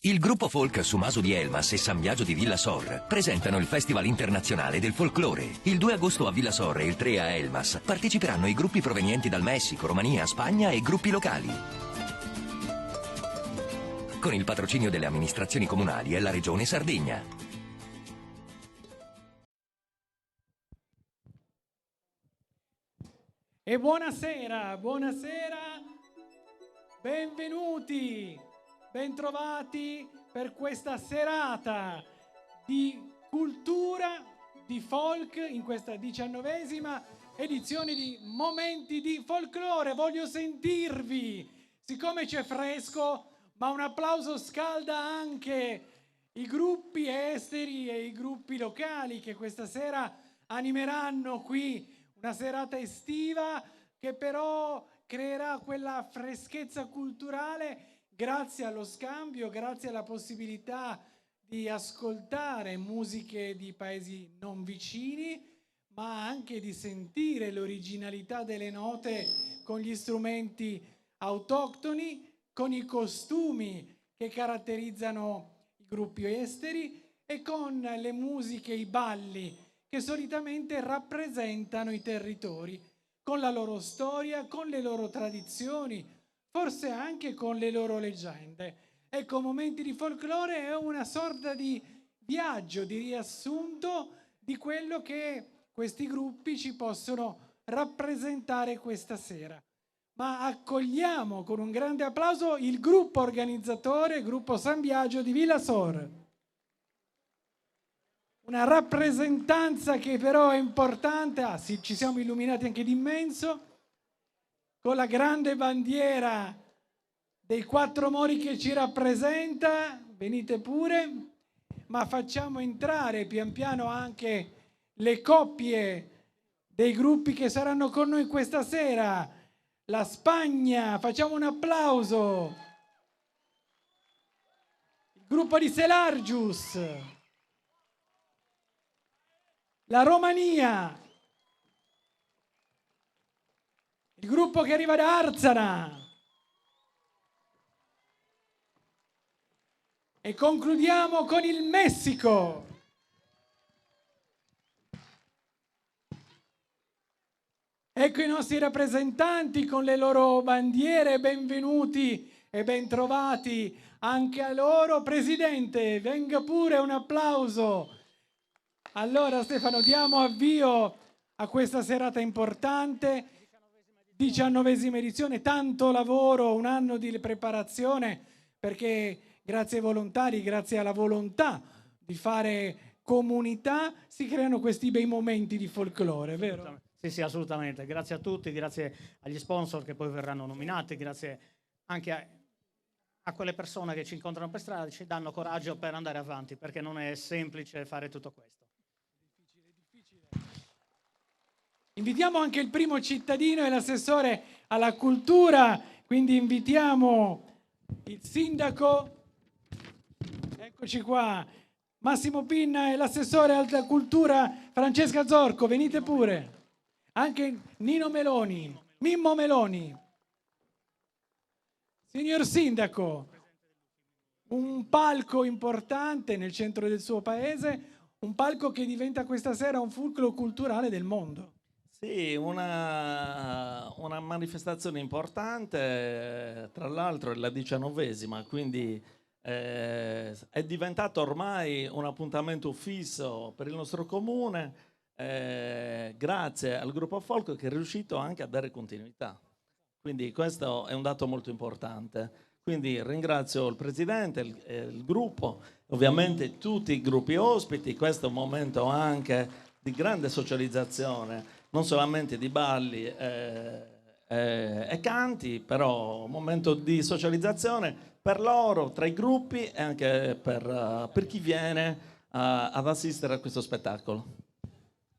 Il gruppo folk Sumaso di Elmas e San Biagio di Villa Sor presentano il Festival Internazionale del Folklore. Il 2 agosto a Villa Sor e il 3 a Elmas parteciperanno i gruppi provenienti dal Messico, Romania, Spagna e gruppi locali. Con il patrocinio delle amministrazioni comunali e la Regione Sardegna. E buonasera, benvenuti, bentrovati per questa serata di cultura, di folk, in questa 19ª edizione di Momenti di Folklore. Voglio sentirvi, siccome c'è fresco, ma un applauso scalda anche i gruppi esteri e i gruppi locali che questa sera animeranno qui una serata estiva che però creerà quella freschezza culturale grazie allo scambio, grazie alla possibilità di ascoltare musiche di paesi non vicini, ma anche di sentire l'originalità delle note con gli strumenti autoctoni, con i costumi che caratterizzano i gruppi esteri e con le musiche, i balli che solitamente rappresentano i territori, con la loro storia, con le loro tradizioni, forse anche con le loro leggende. Ecco, Momenti di Folklore è una sorta di viaggio, di riassunto di quello che questi gruppi ci possono rappresentare questa sera. Ma accogliamo con un grande applauso il gruppo organizzatore, il gruppo San Biagio di Villa Sor. Una rappresentanza che però è importante, sì, ci siamo illuminati anche d'immenso, con la grande bandiera dei quattro mori che ci rappresenta, venite pure, ma facciamo entrare pian piano anche le coppie dei gruppi che saranno con noi questa sera. La Spagna, facciamo un applauso. Il gruppo di Selargius. La Romania, il gruppo che arriva da Arzana e concludiamo con il Messico. Ecco i nostri rappresentanti con le loro bandiere, benvenuti e bentrovati anche a loro. Presidente, venga pure, un applauso. Allora Stefano, diamo avvio a questa serata importante, 19ª edizione, tanto lavoro, un anno di preparazione, perché grazie ai volontari, grazie alla volontà di fare comunità, si creano questi bei momenti di folklore, vero? Sì, assolutamente. Grazie a tutti, grazie agli sponsor che poi verranno nominati, grazie anche a quelle persone che ci incontrano per strada, ci danno coraggio per andare avanti, perché non è semplice fare tutto questo. Invitiamo anche il primo cittadino e l'assessore alla cultura, quindi invitiamo il sindaco, eccoci qua, Massimo Pinna e l'assessore alla cultura Francesca Zorco, venite pure, anche Nino Meloni, Mimmo Meloni. Signor sindaco, un palco importante nel centro del suo paese, un palco che diventa questa sera un fulcro culturale del mondo. Sì, una manifestazione importante, tra l'altro è la 19ª, quindi è diventato ormai un appuntamento fisso per il nostro comune, grazie al gruppo folk che è riuscito anche a dare continuità. Quindi questo è un dato molto importante. Quindi ringrazio il Presidente, il gruppo, ovviamente tutti i gruppi ospiti, questo è un momento anche di grande socializzazione, non solamente di balli e canti, però un momento di socializzazione per loro, tra i gruppi e anche per chi viene ad assistere a questo spettacolo.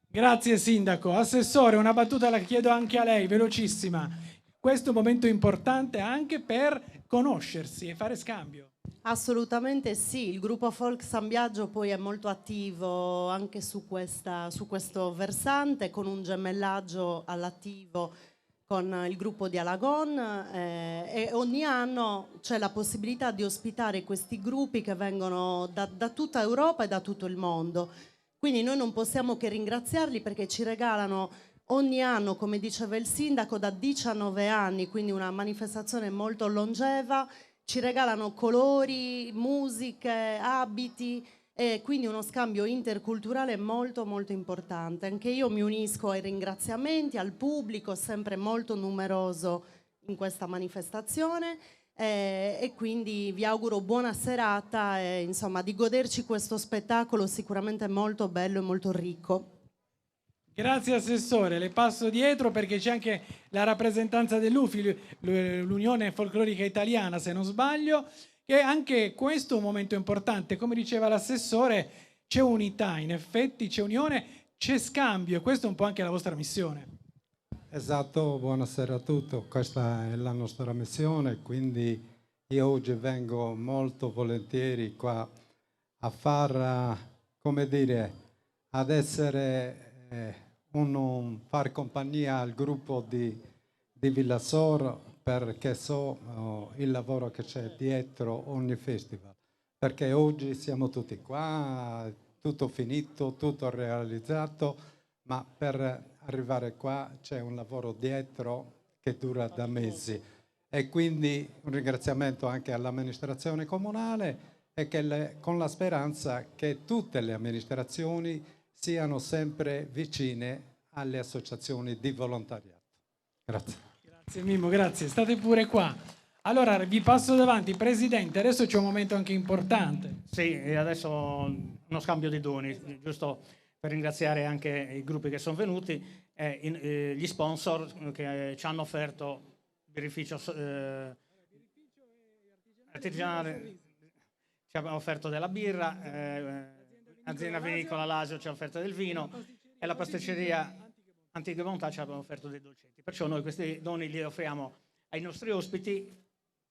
Grazie sindaco. Assessore, una battuta la chiedo anche a lei, velocissima. Questo è un momento importante anche per conoscersi e fare scambio. Assolutamente sì, il gruppo Folk San Biagio poi è molto attivo anche su questo versante, con un gemellaggio all'attivo con il gruppo di Alagon e ogni anno c'è la possibilità di ospitare questi gruppi che vengono da tutta Europa e da tutto il mondo. Quindi noi non possiamo che ringraziarli perché ci regalano ogni anno, come diceva il sindaco, da 19 anni, quindi una manifestazione molto longeva, ci regalano colori, musiche, abiti e quindi uno scambio interculturale molto molto importante. Anche io mi unisco ai ringraziamenti, al pubblico sempre molto numeroso in questa manifestazione e quindi vi auguro buona serata e insomma di goderci questo spettacolo sicuramente molto bello e molto ricco. Grazie Assessore, le passo dietro perché c'è anche la rappresentanza dell'UFI, l'Unione Folclorica Italiana se non sbaglio, che anche questo è un momento importante, come diceva l'Assessore c'è unità, in effetti c'è unione, c'è scambio e questo è un po' anche la vostra missione. Esatto, buonasera a tutti, questa è la nostra missione, quindi io oggi vengo molto volentieri qua a far, come dire, ad essere far compagnia al gruppo di Villasor perché so il lavoro che c'è dietro ogni festival, perché oggi siamo tutti qua, tutto finito, tutto realizzato, ma per arrivare qua c'è un lavoro dietro che dura da mesi e quindi un ringraziamento anche all'amministrazione comunale e con la speranza che tutte le amministrazioni siano sempre vicine alle associazioni di volontariato. Grazie. Grazie Mimmo, grazie. State pure qua. Allora vi passo davanti, Presidente, adesso c'è un momento anche importante. Sì, e adesso uno scambio di doni, giusto per ringraziare anche i gruppi che sono venuti e gli sponsor che ci hanno offerto birrificio artigianale, ci hanno offerto della birra, l'azienda vinicola Lasio ci ha offerto del vino e la pasticceria Antiche Bontà ci ha offerto dei dolcetti. Perciò noi questi doni li offriamo ai nostri ospiti,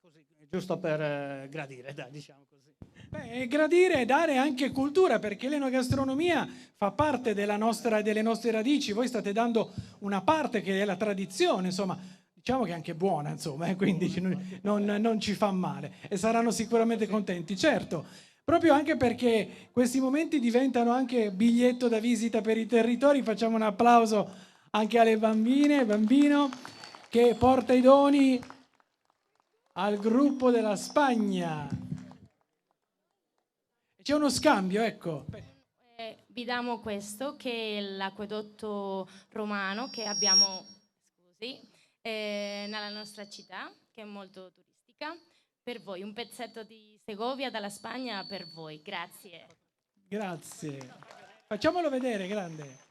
così, giusto per gradire, dai, diciamo così. Beh, gradire e dare anche cultura, perché l'enogastronomia fa parte delle nostre radici. Voi state dando una parte che è la tradizione, insomma, diciamo che è anche buona, insomma, quindi non ci fa male e saranno sicuramente contenti. Certo, proprio anche perché questi momenti diventano anche biglietto da visita per i territori. Facciamo un applauso anche alle bambine e bambino che porta i doni al gruppo della Spagna. C'è uno scambio, ecco. Vi diamo questo che è l'acquedotto romano che abbiamo nella nostra città, che è molto turistica. Per voi, un pezzetto di Segovia dalla Spagna per voi. Grazie. Grazie. Facciamolo vedere, grande.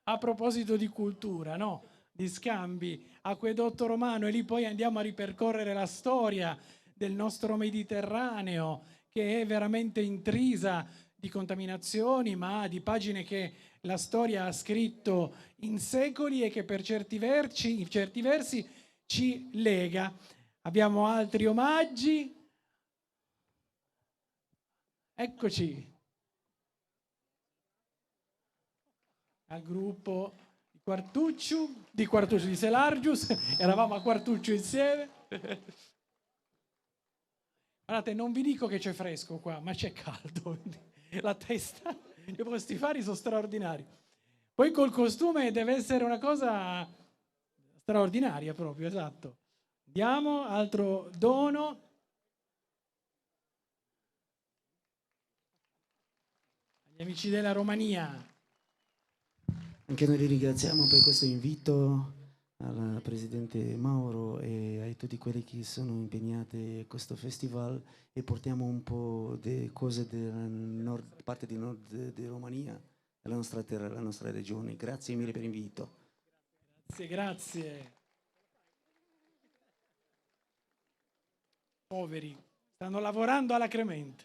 A proposito di cultura, no? Di scambi, acquedotto romano e lì poi andiamo a ripercorrere la storia del nostro Mediterraneo che è veramente intrisa di contaminazioni, ma di pagine che la storia ha scritto in secoli e che per certi versi ci lega. Abbiamo altri omaggi. Eccoci. Al gruppo di Selargius, eravamo a Quartuccio insieme. Guardate, non vi dico che c'è fresco qua, ma c'è caldo. La testa, i vostri fari sono straordinari. Poi col costume deve essere una cosa straordinaria proprio, esatto. Diamo altro dono. Agli amici della Romania. Anche noi li ringraziamo per questo invito al Presidente Mauro e a tutti quelli che sono impegnati a questo festival e portiamo un po' di cose della parte di nord di Romania, la nostra terra, la nostra regione. Grazie mille per l'invito. Grazie. Poveri, stanno lavorando alacremente.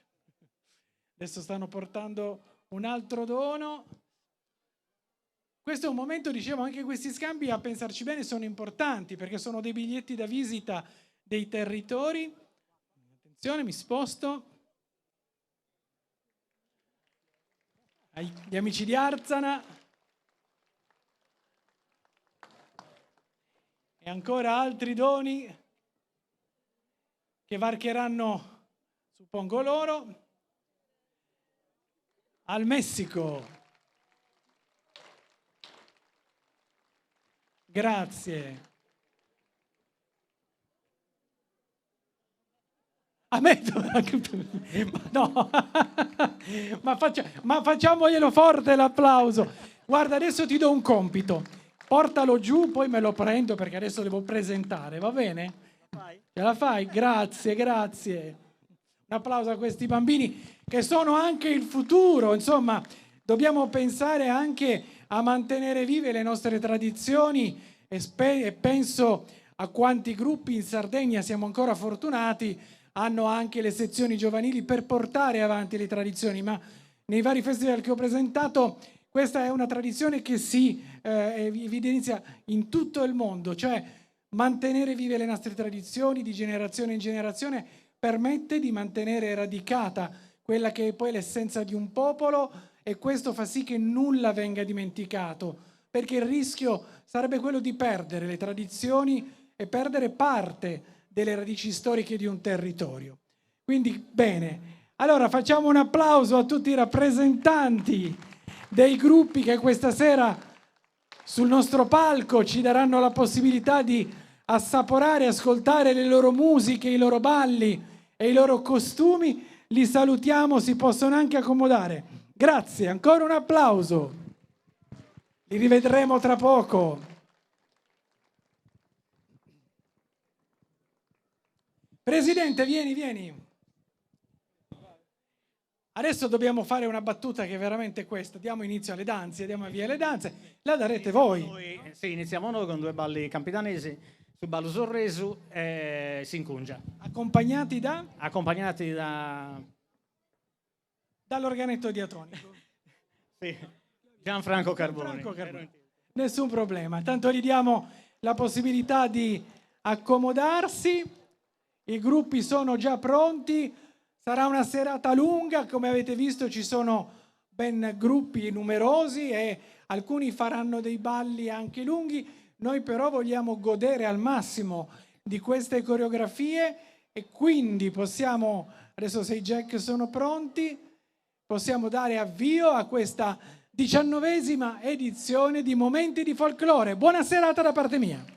Adesso stanno portando un altro dono. Questo è un momento, dicevo, anche questi scambi, a pensarci bene, sono importanti perché sono dei biglietti da visita dei territori. Attenzione, mi sposto. agli amici di Arzana e ancora altri doni che varcheranno, suppongo loro, al Messico. Grazie. A me no. ma facciamoglielo forte l'applauso. Guarda, adesso ti do un compito. Portalo giù, poi me lo prendo perché adesso devo presentare, va bene? Ce la fai? Grazie, grazie. Un applauso a questi bambini che sono anche il futuro. Insomma, dobbiamo pensare anche a mantenere vive le nostre tradizioni e penso a quanti gruppi in Sardegna, siamo ancora fortunati, hanno anche le sezioni giovanili per portare avanti le tradizioni, ma nei vari festival che ho presentato questa è una tradizione che si evidenzia in tutto il mondo, cioè mantenere vive le nostre tradizioni di generazione in generazione permette di mantenere radicata quella che è poi l'essenza di un popolo e questo fa sì che nulla venga dimenticato, perché il rischio sarebbe quello di perdere le tradizioni e perdere parte delle radici storiche di un territorio. Quindi bene, allora facciamo un applauso a tutti i rappresentanti dei gruppi che questa sera sul nostro palco ci daranno la possibilità di assaporare, ascoltare le loro musiche, i loro balli e i loro costumi. Li salutiamo, si possono anche accomodare. Grazie, ancora un applauso. Li rivedremo tra poco. Presidente, vieni. Adesso dobbiamo fare una battuta che è veramente questa. Diamo inizio alle danze, diamo via alle danze. La darete voi. Sì, iniziamo noi con 2 balli campidanesi. Sul ballo sorresu si incungia. Accompagnati da? Accompagnati dall'organetto diatronico. Sì, Gianfranco Carboni. Nessun problema. Tanto gli diamo la possibilità di accomodarsi. I gruppi sono già pronti, sarà una serata lunga, come avete visto ci sono ben gruppi numerosi e alcuni faranno dei balli anche lunghi, noi però vogliamo godere al massimo di queste coreografie e quindi possiamo, adesso se i Jack sono pronti, possiamo dare avvio a questa 19ª edizione di Momenti di Folklore. Buona serata da parte mia.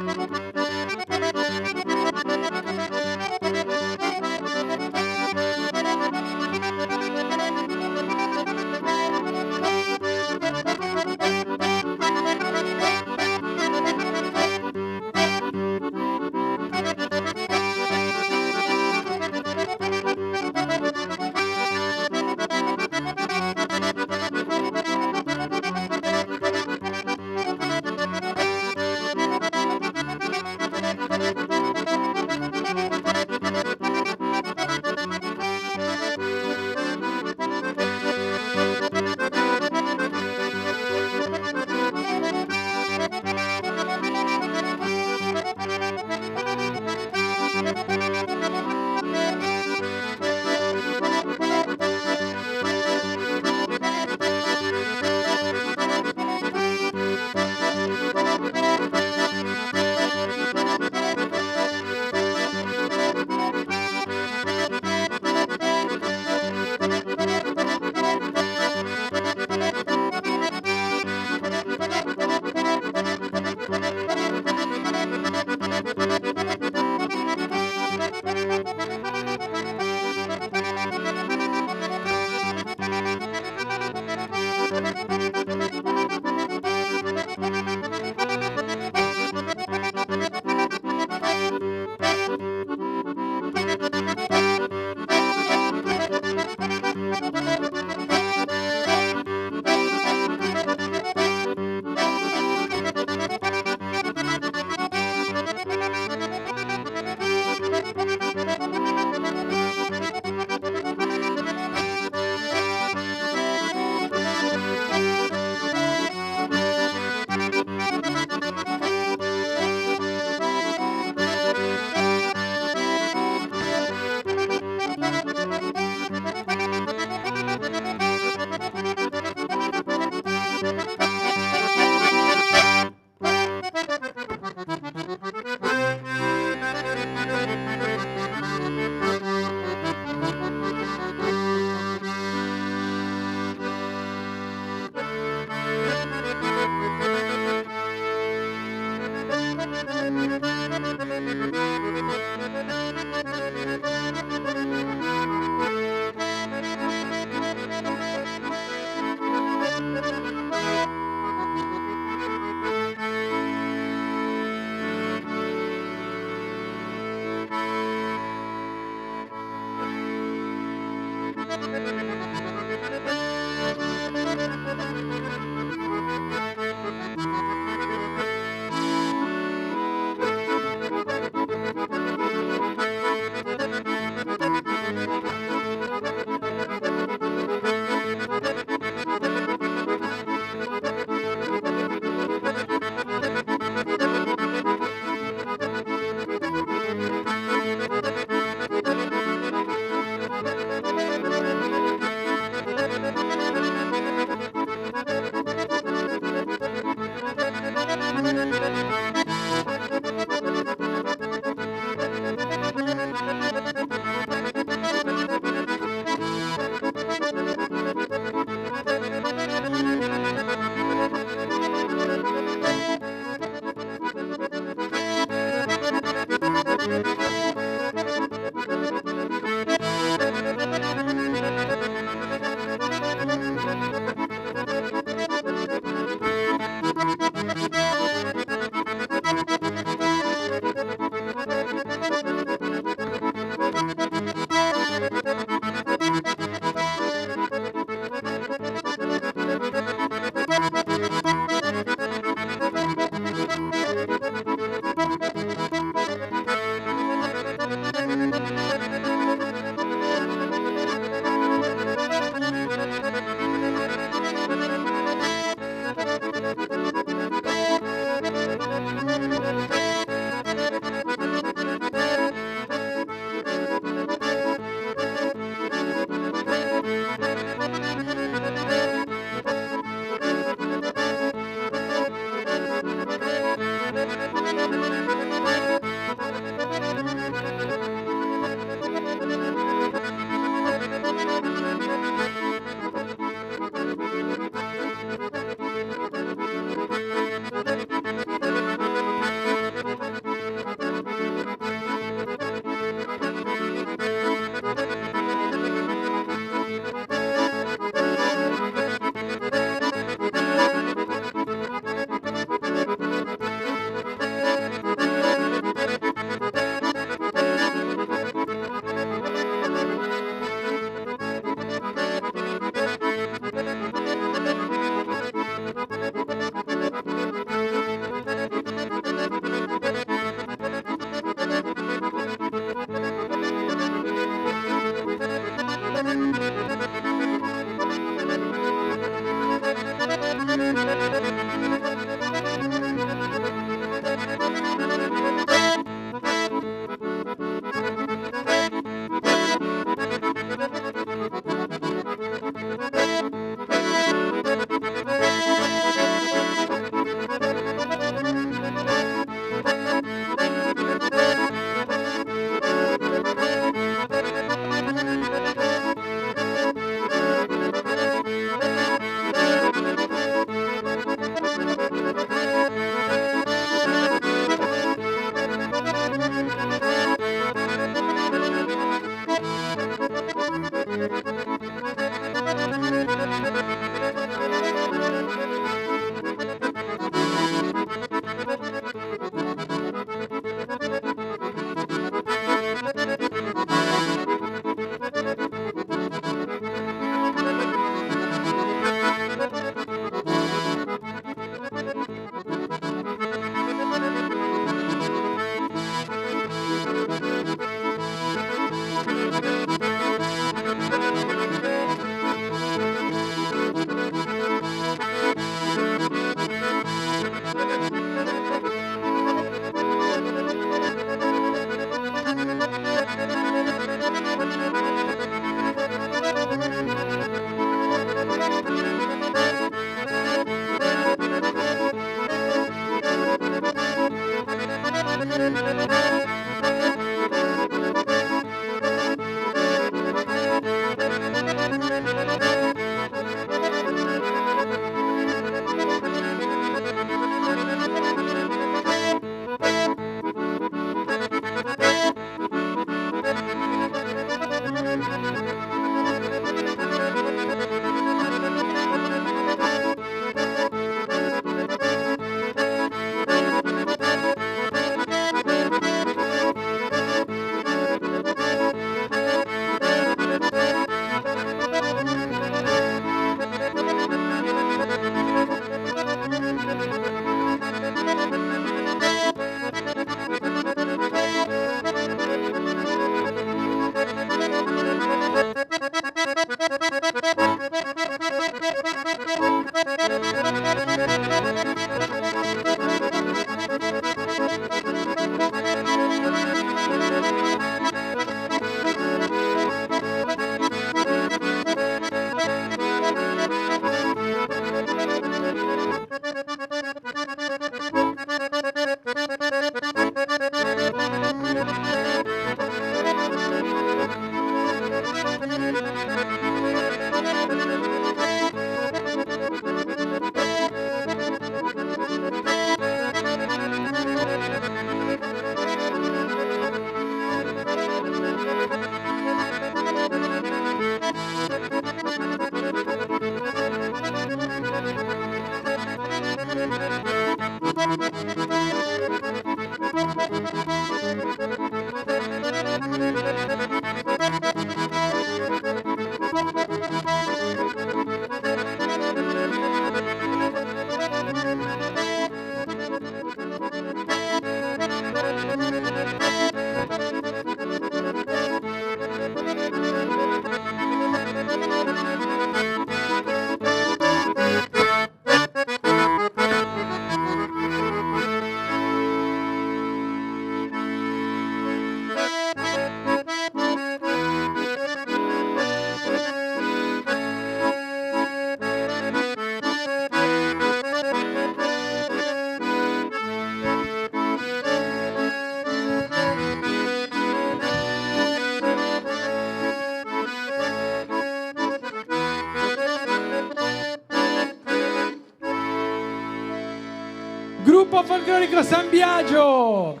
Gruppo folclorico San Biagio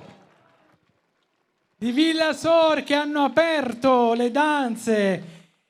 di Villa Sor che hanno aperto le danze.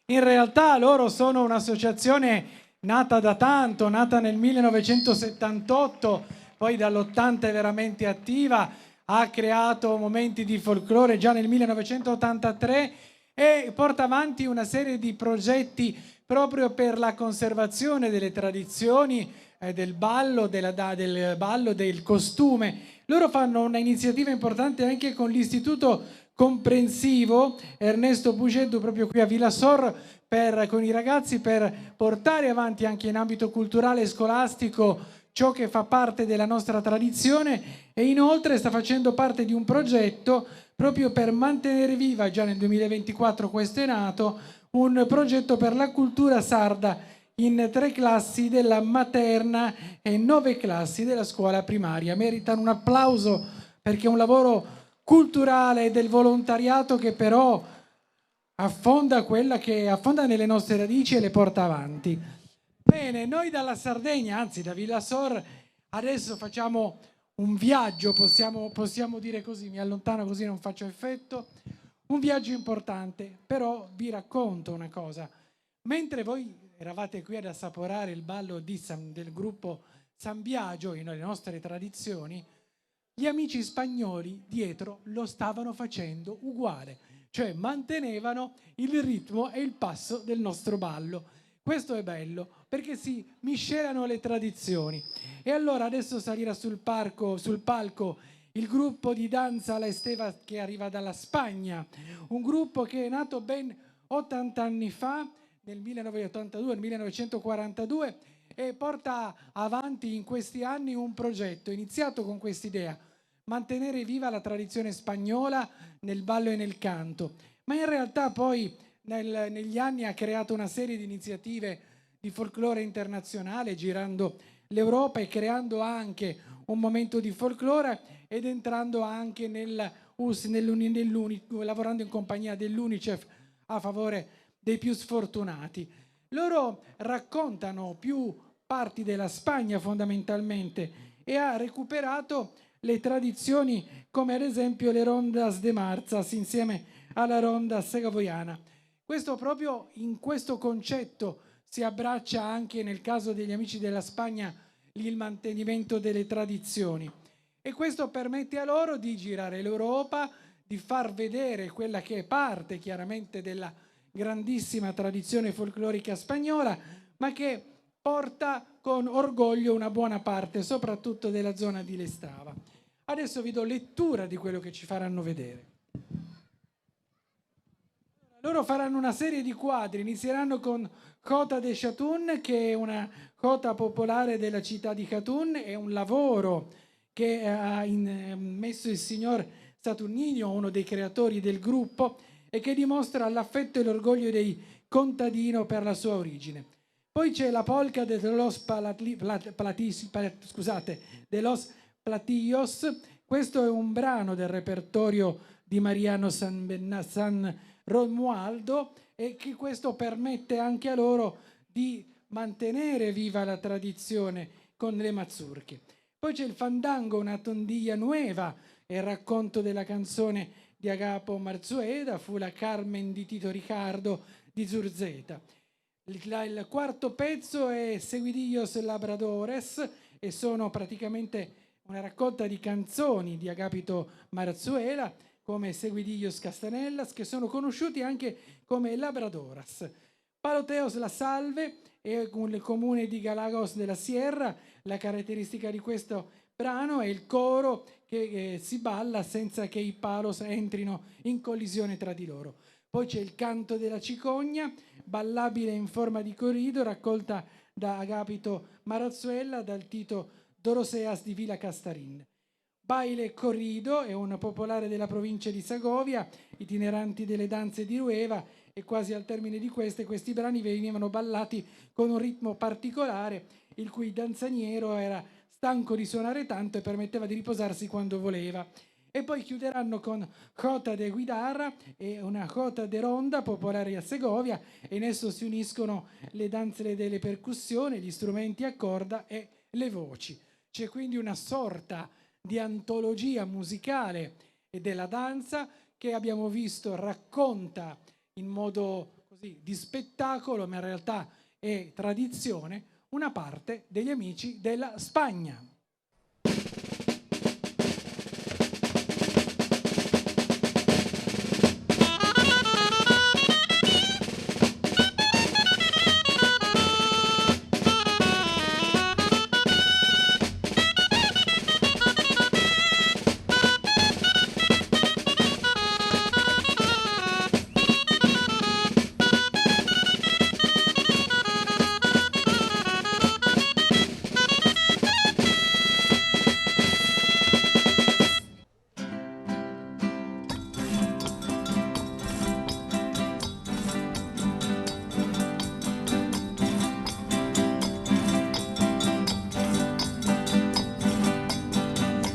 In realtà loro sono un'associazione nata da tanto, nata nel 1978, poi dall'80 è veramente attiva, ha creato momenti di folklore già nel 1983 e porta avanti una serie di progetti proprio per la conservazione delle tradizioni del ballo, del costume. Loro fanno un'iniziativa importante anche con l'Istituto Comprensivo Ernesto Puceddu proprio qui a Villa Sor con i ragazzi per portare avanti anche in ambito culturale e scolastico ciò che fa parte della nostra tradizione e inoltre sta facendo parte di un progetto proprio per mantenere viva, già nel 2024 questo è nato, un progetto per la cultura sarda in 3 classi della materna e 9 classi della scuola primaria. Meritano un applauso perché è un lavoro culturale del volontariato che però affonda nelle nostre radici e le porta avanti. Bene, noi dalla Sardegna, anzi da Villa Sor, adesso facciamo un viaggio, possiamo dire così, mi allontano così non faccio effetto, un viaggio importante, però vi racconto una cosa. Mentre voi eravate qui ad assaporare il ballo del gruppo San Biagio, le nostre tradizioni, gli amici spagnoli dietro lo stavano facendo uguale, cioè mantenevano il ritmo e il passo del nostro ballo. Questo è bello perché si miscelano le tradizioni. E allora adesso salirà sul palco il gruppo di danza La Esteva che arriva dalla Spagna, un gruppo che è nato ben 80 anni fa, nel 1982, 1942, e porta avanti in questi anni un progetto iniziato con quest'idea: mantenere viva la tradizione spagnola nel ballo e nel canto. Ma in realtà poi negli anni ha creato una serie di iniziative di folklore internazionale, girando l'Europa e creando anche un momento di folklore ed entrando anche nel lavorando in compagnia dell'UNICEF a favore dei più sfortunati. Loro raccontano più parti della Spagna fondamentalmente e ha recuperato le tradizioni come ad esempio le rondas de marzas insieme alla ronda segoviana. Questo proprio in questo concetto si abbraccia anche nel caso degli amici della Spagna il mantenimento delle tradizioni e questo permette a loro di girare l'Europa, di far vedere quella che è parte chiaramente della grandissima tradizione folclorica spagnola, ma che porta con orgoglio una buona parte, soprattutto della zona di Lestrava. Adesso vi do lettura di quello che ci faranno vedere. Loro faranno una serie di quadri, inizieranno con Jota de Chatun, che è una jota popolare della città di Chatun, è un lavoro che ha messo il signor Saturnino, uno dei creatori del gruppo, e che dimostra l'affetto e l'orgoglio dei contadini per la sua origine. Poi c'è la polca de los Platillos, questo è un brano del repertorio di Mariano San Romualdo e che questo permette anche a loro di mantenere viva la tradizione con le mazurche. Poi c'è il fandango, una tondilla nueva, il racconto della canzone di Agapo Marzueda, fu la Carmen di Tito Riccardo di Zurzeta. Il quarto pezzo è Seguidillos Labradores e sono praticamente una raccolta di canzoni di Agapito Marzuela come Seguidillos Castanellas, che sono conosciuti anche come Labradoras. Paloteos La Salve è un comune di Galagos della Sierra. La caratteristica di questo brano è il coro che si balla senza che i palos entrino in collisione tra di loro. Poi c'è il canto della cicogna, ballabile in forma di corrido, raccolta da Agapito Marzuela dal Tito Doroseas di Villa Castarin. Baile Corrido è un popolare della provincia di Segovia, itineranti delle danze di Rueva, e quasi al termine di questi brani venivano ballati con un ritmo particolare, il cui danzaniero era stanco di suonare tanto e permetteva di riposarsi quando voleva. E poi chiuderanno con Jota de Guidarra e una Jota de Ronda popolare a Segovia, e in esso si uniscono le danze delle percussioni, gli strumenti a corda e le voci. C'è quindi una sorta di antologia musicale e della danza che abbiamo visto racconta in modo così di spettacolo, ma in realtà è tradizione, una parte degli amici della Spagna.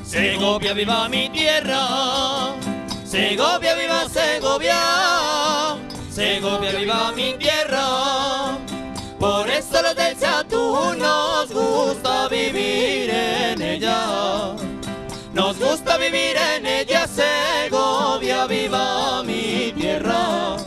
Segovia, viva mi tierra, Segovia, viva Segovia, Segovia, viva mi tierra. Por eso los del Chatún nos gusta vivir en ella, nos gusta vivir en ella. Segovia, viva mi tierra.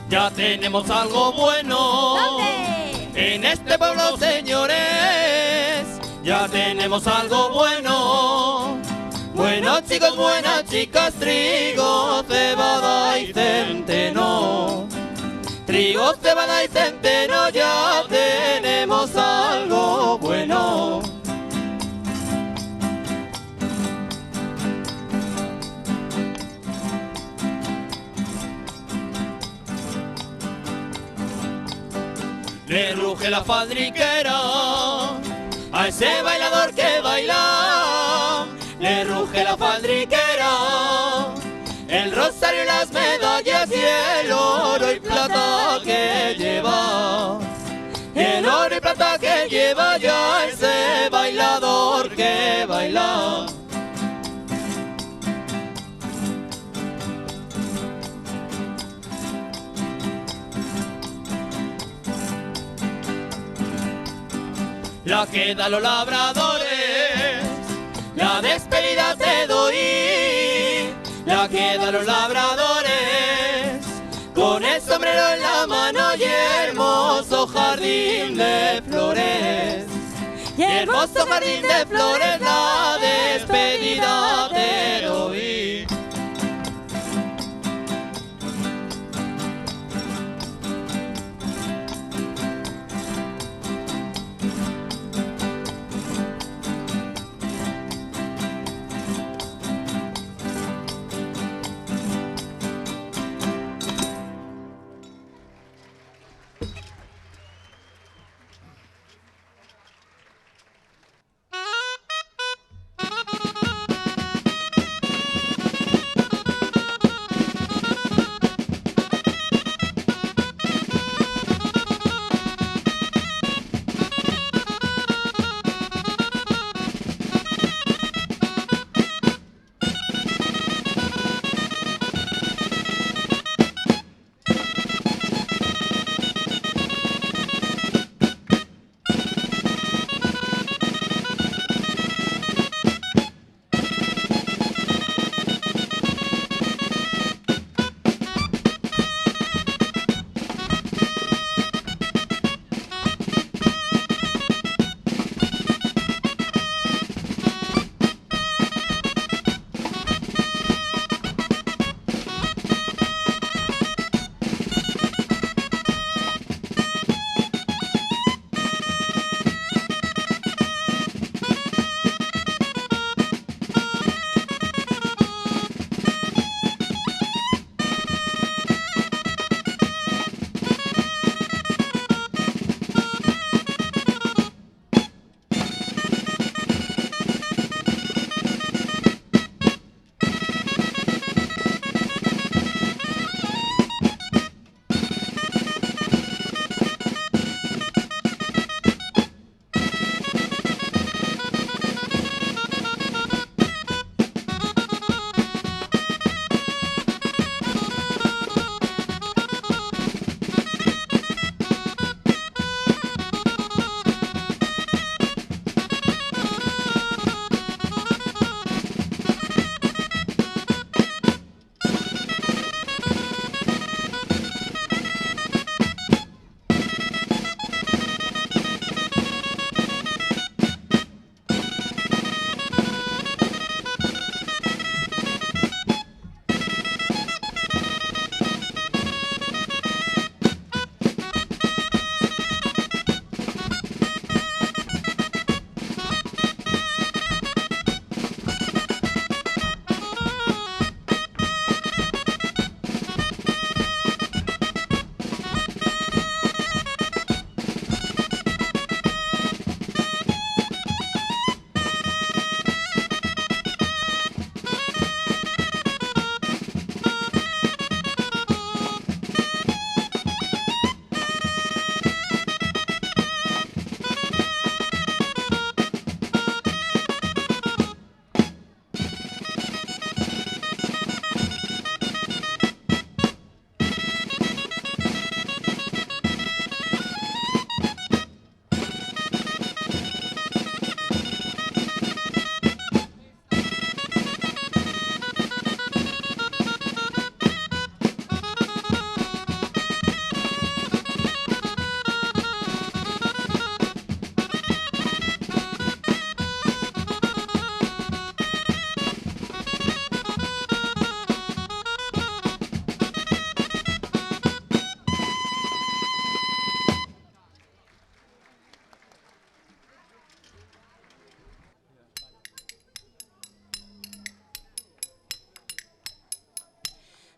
Ya tenemos algo bueno. ¿Dónde? En este pueblo, señores, ya tenemos algo bueno. Buenos chicos, buenas chicas, trigo, cebada y centeno. Trigo, cebada y centeno, ya tenemos algo bueno. Le ruge la faldriquera a ese bailador que baila. Le ruge la faldriquera, el rosa rosario y las medallas y el oro y plata que lleva. El oro y plata que lleva ya ese bailador que baila. La que da los labradores, la despedida te doy. La que da los labradores, con el sombrero en la mano y hermoso jardín de flores. Y hermoso jardín de flores, la despedida te doy.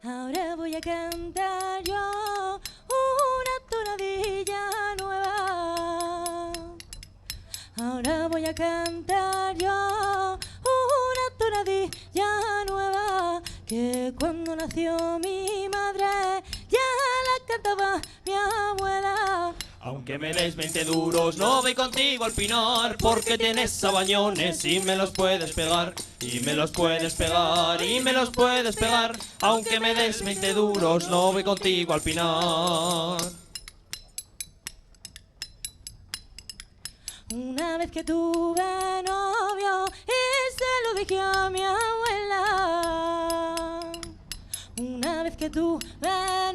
Ahora voy a cantar yo una tonadilla nueva. Ahora voy a cantar yo una tonadilla nueva que cuando nació mi madre ya la cantaba mi abuela. Aunque me des 20 duros, no voy contigo al pinar, porque tienes sabañones y me los puedes pegar, y me los puedes pegar, y me los puedes pegar. Aunque me des 20 duros, no voy contigo al pinar. Una vez que tuve novio y se lo dije a mi abuela. Una vez que tuve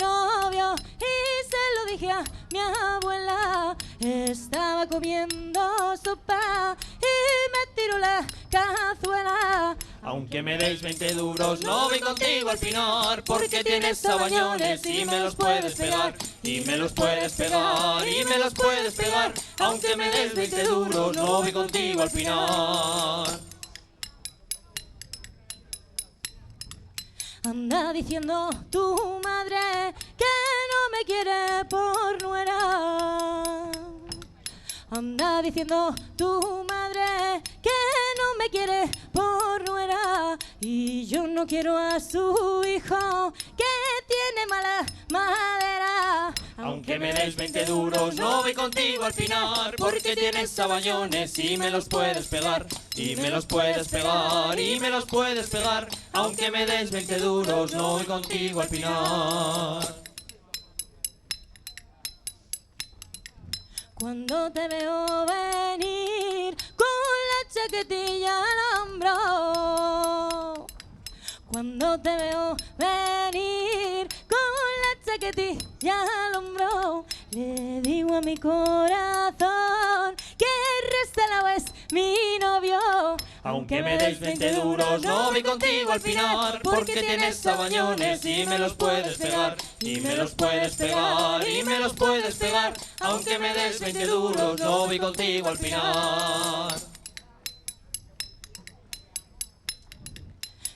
novio y se lo dije a mi abuela. Estaba comiendo sopa y me tiró la cazuela. Aunque me deis 20 duros, no voy contigo al pinar, porque tienes sabañones y me los puedes pegar, y me los puedes pegar, y me los puedes pegar. Aunque me des 20 duros, no voy contigo al pinar. Anda diciendo tu madre que no me quiere por nuera. Anda diciendo tu madre que no me quiere por nuera. Y yo no quiero a su hijo que tiene mala madera. Aunque me des 20 duros, no voy contigo al pinar, porque tienes sabañones y me los puedes pegar, y me los puedes pegar, y me los puedes pegar. Aunque me des 20 duros, no voy contigo al pinar. Cuando te veo venir con la chaquetilla al hombro, cuando te veo venir con la chaquetilla al hombro, le digo a mi corazón que Restelao es mi novio. Aunque me deis 20 duros, no voy contigo al pinar, porque tienes sabañones y me los puedes pegar, y me los puedes pegar, y me los puedes pegar. Aunque me des 20 duros, no voy contigo al pinar.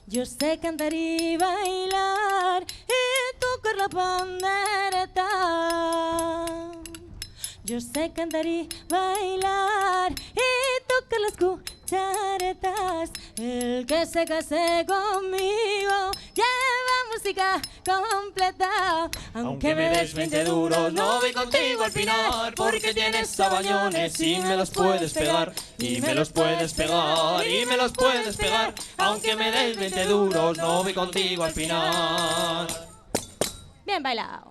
Yo sé cantar y bailar y tocar la pandereta. Yo sé cantar y bailar y tocar las cucharetas. El que se case conmigo lleva música completa. Aunque me des 20 duros, no voy contigo al pinar, porque tienes sabañones y me los puedes pegar, y me los puedes pegar, y me los puedes pegar. Aunque me des 20 duros, no voy contigo al pinar. Bien bailado.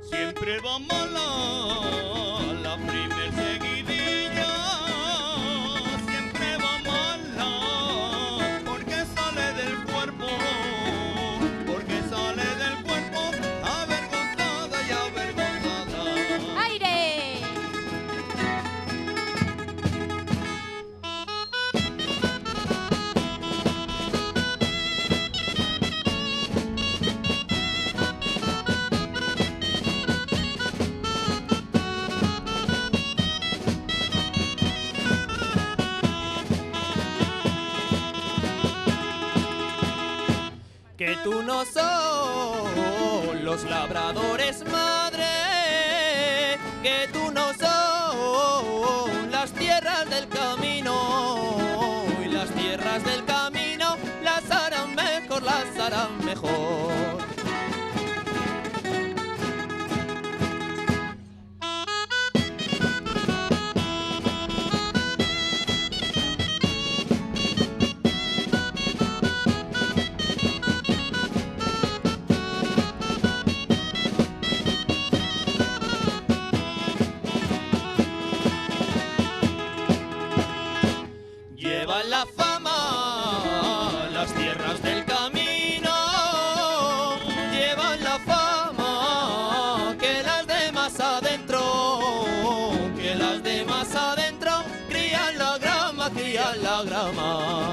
Siempre va mala la primer seguidilla, siempre va mala, porque sale del cuerpo, porque sale del cuerpo, avergonzada y avergonzada. ¡Aire! Que tú no son los labradores, madre, que tú no son las tierras del camino, y las tierras del camino las harán mejor, las harán mejor. Llevan la fama las tierras del camino, llevan la fama que las de más adentro, que las de más adentro crían la grama, crían la grama.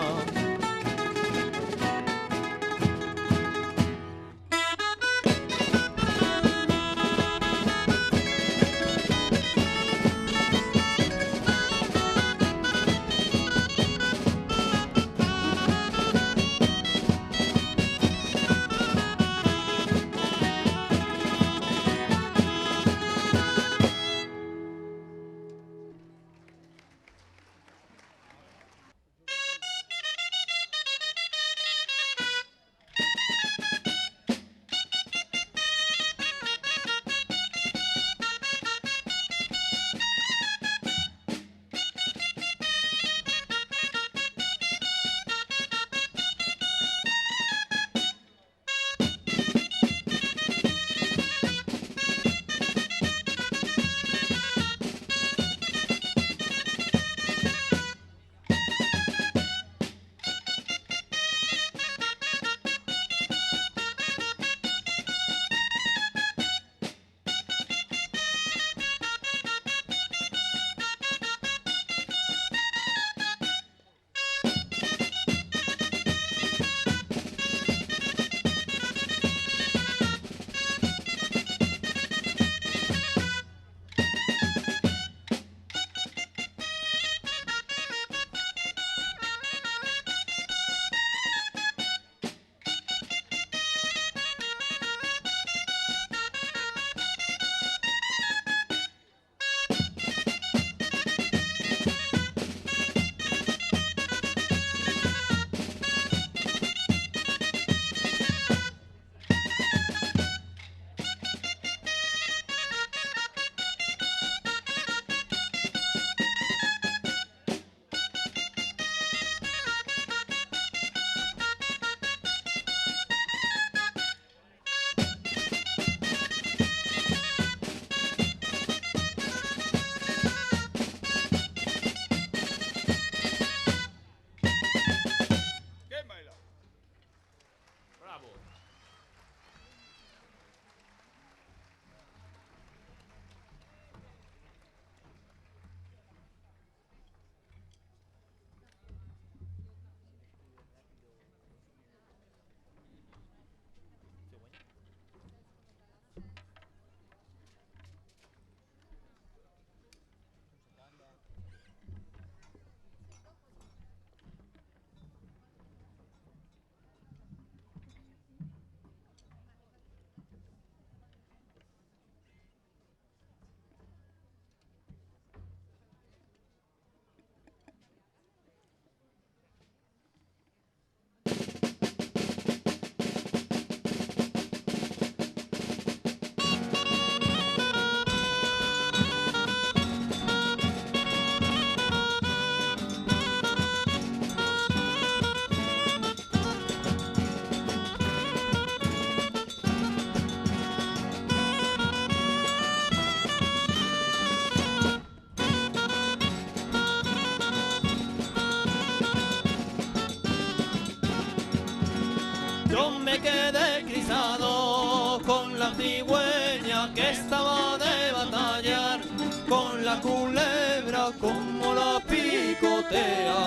con la culebra, como la picotea,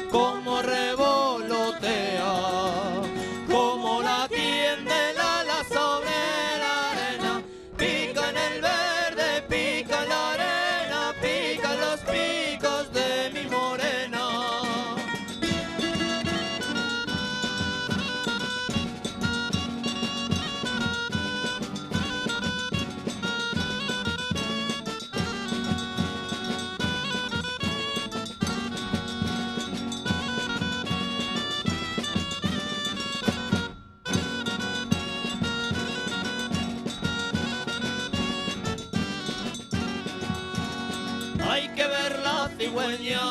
como revolotea, como la tiende la ala sobre la arena, pica en el verde, pica en la arena, pica los picos de mi morena. Hay que ver la cigüeña,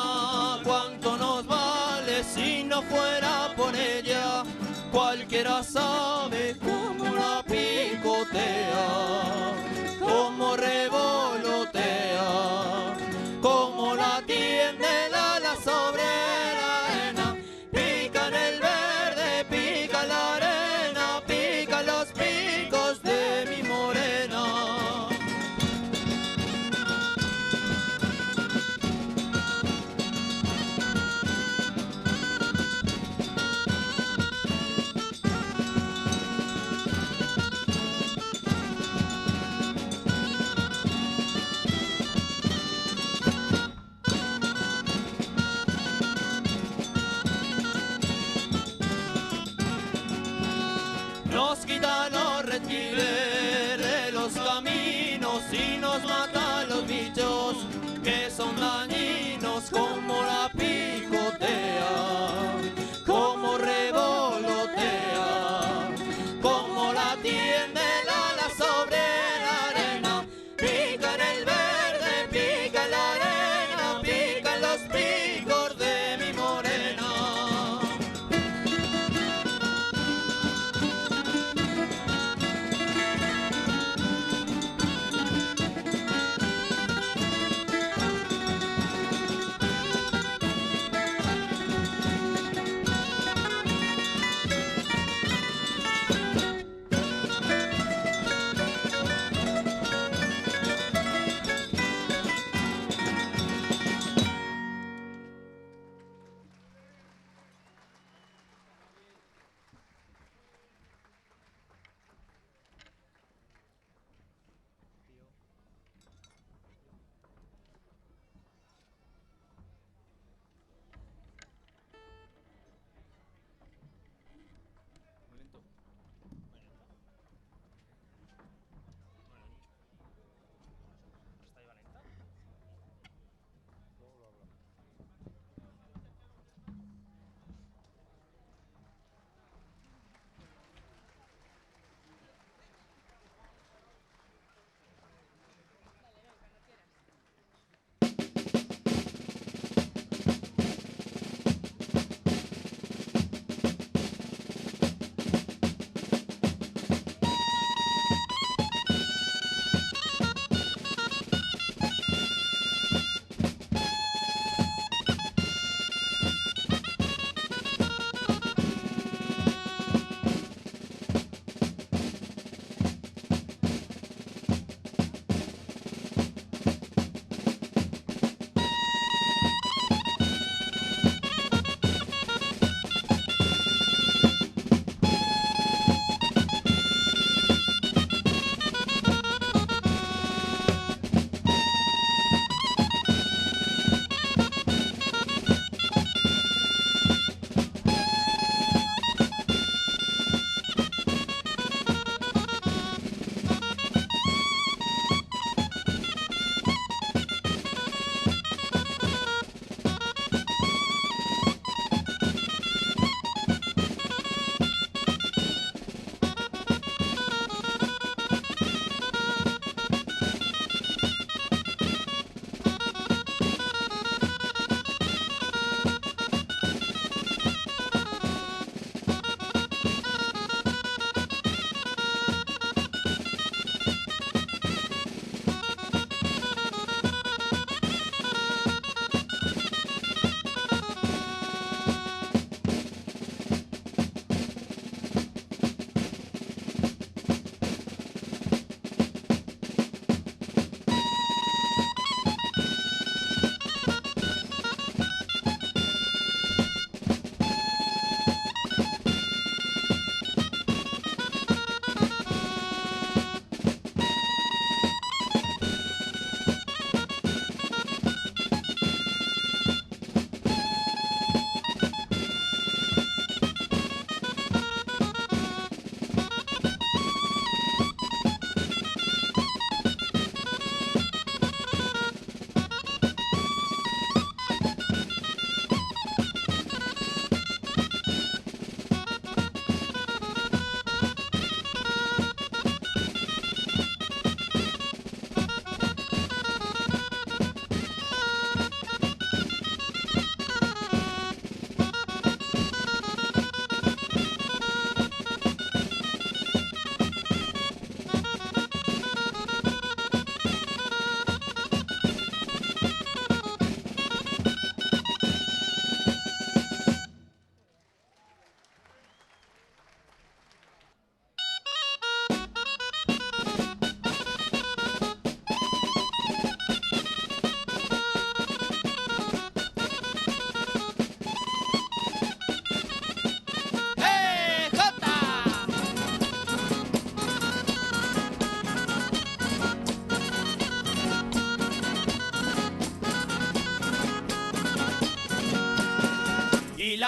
cuánto nos vale si no fuera por ella. Cualquiera sabe cómo la picotea, cómo revolotea, cómo la tiende la ala sobre la arena. Pica en el verde, pica la arena, pica los picos de mi morena.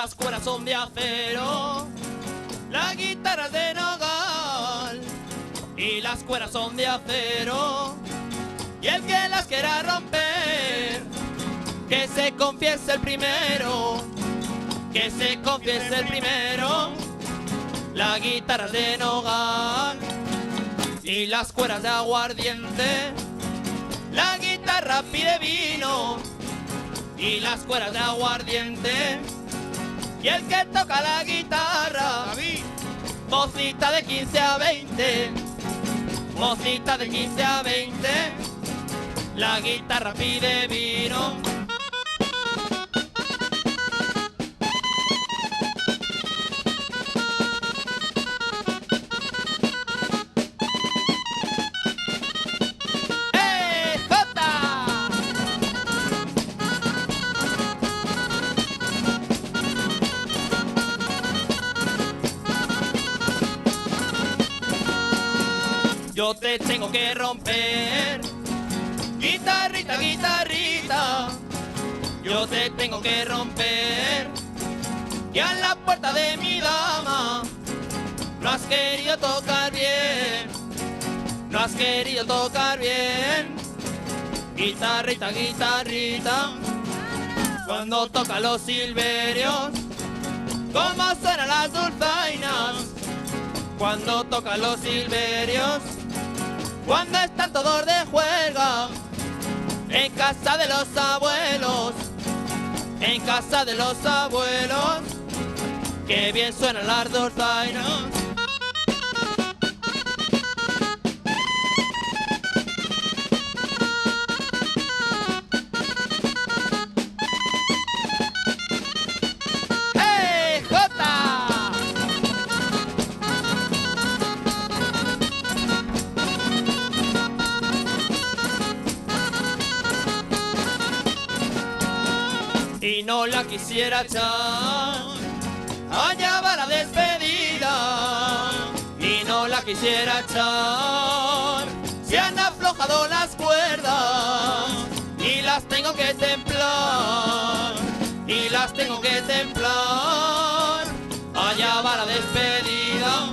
las cuerdas son de acero, la guitarra es de nogal y las cuerdas son de acero. Y el que las quiera romper, que se confiese el primero, que se confiese el primero. La guitarra es de nogal y las cuerdas de aguardiente. La guitarra pide vino y las cuerdas de aguardiente. Y el que toca la guitarra, mocita de 15 a 20, mocita de 15 a 20. La guitarra pide vino. Yo te tengo que romper, guitarrita, guitarrita. Yo te tengo que romper, que a la puerta de mi dama no has querido tocar bien, no has querido tocar bien. Guitarrita, guitarrita, cuando toca los silverios, cómo suenan las dulzainas. Cuando toca los silverios, cuando están todos de juerga, en casa de los abuelos, en casa de los abuelos, que bien suenan las dulzainas. Y no la quisiera echar, allá va la despedida. Y no la quisiera echar, se han aflojado las cuerdas y las tengo que templar, y las tengo que templar. Allá va la despedida.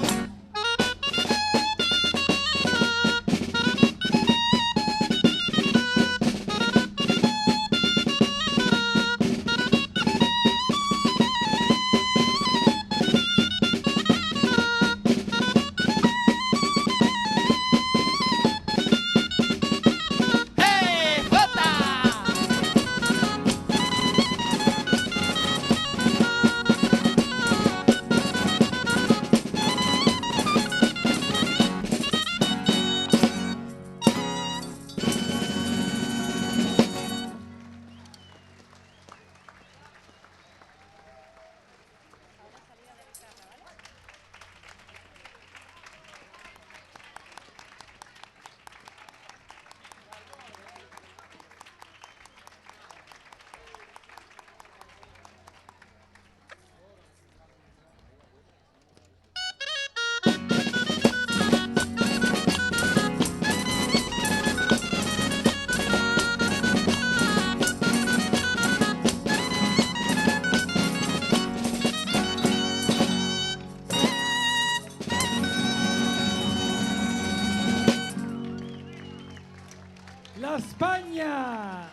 La Spagna!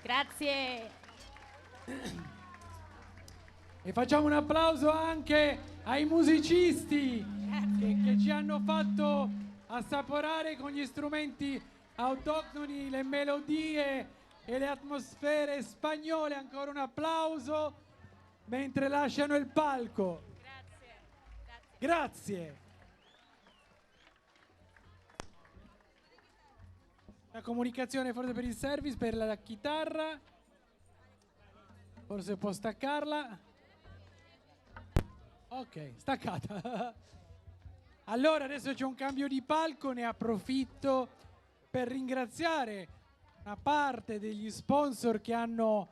Grazie. E facciamo un applauso anche ai musicisti che ci hanno fatto assaporare con gli strumenti autoctoni le melodie e le atmosfere spagnole. Ancora un applauso mentre lasciano il palco. Grazie. La comunicazione forse per il service, per la chitarra. Forse può staccarla. Ok, staccata. Allora adesso c'è un cambio di palco, ne approfitto per ringraziare una parte degli sponsor che hanno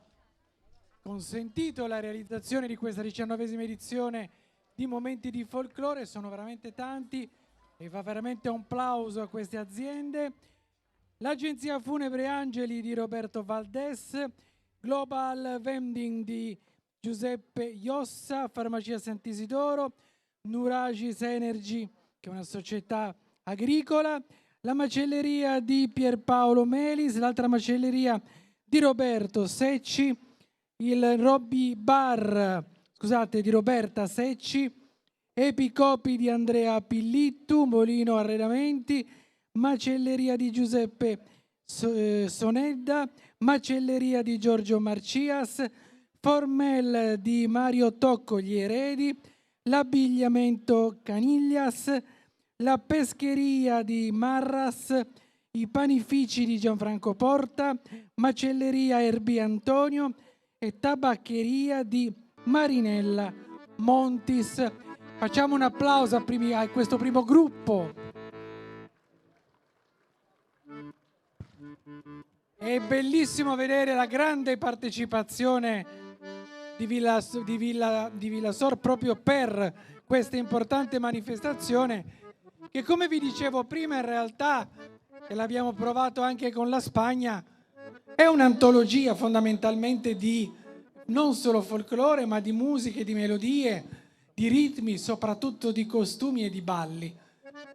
consentito la realizzazione di questa 19ª edizione di Momenti di Folklore. Sono veramente tanti e va veramente un plauso a queste aziende. L'agenzia Funebre Angeli di Roberto Valdes, Global Vending di Giuseppe Iossa, Farmacia Sant'Isidoro, Nuragis Energy, che è una società agricola, la macelleria di Pierpaolo Melis, l'altra macelleria di Roberto Secci, il Robby Bar, scusate, di Roberta Secci, Epicopi di Andrea Pillittu, Molino Arredamenti, macelleria di Giuseppe Sonedda, macelleria di Giorgio Marcias, Formel di Mario Tocco gli Eredi, l'abbigliamento Caniglias, la pescheria di Marras, i panifici di Gianfranco Porta, macelleria Erbi Antonio e tabaccheria di Marinella Montis. Facciamo un applauso a questo primo gruppo. È bellissimo vedere la grande partecipazione di Villasor proprio per questa importante manifestazione che, come vi dicevo prima, in realtà, e l'abbiamo provato anche con la Spagna, è un'antologia fondamentalmente di non solo folklore, ma di musiche, di melodie, di ritmi, soprattutto di costumi e di balli,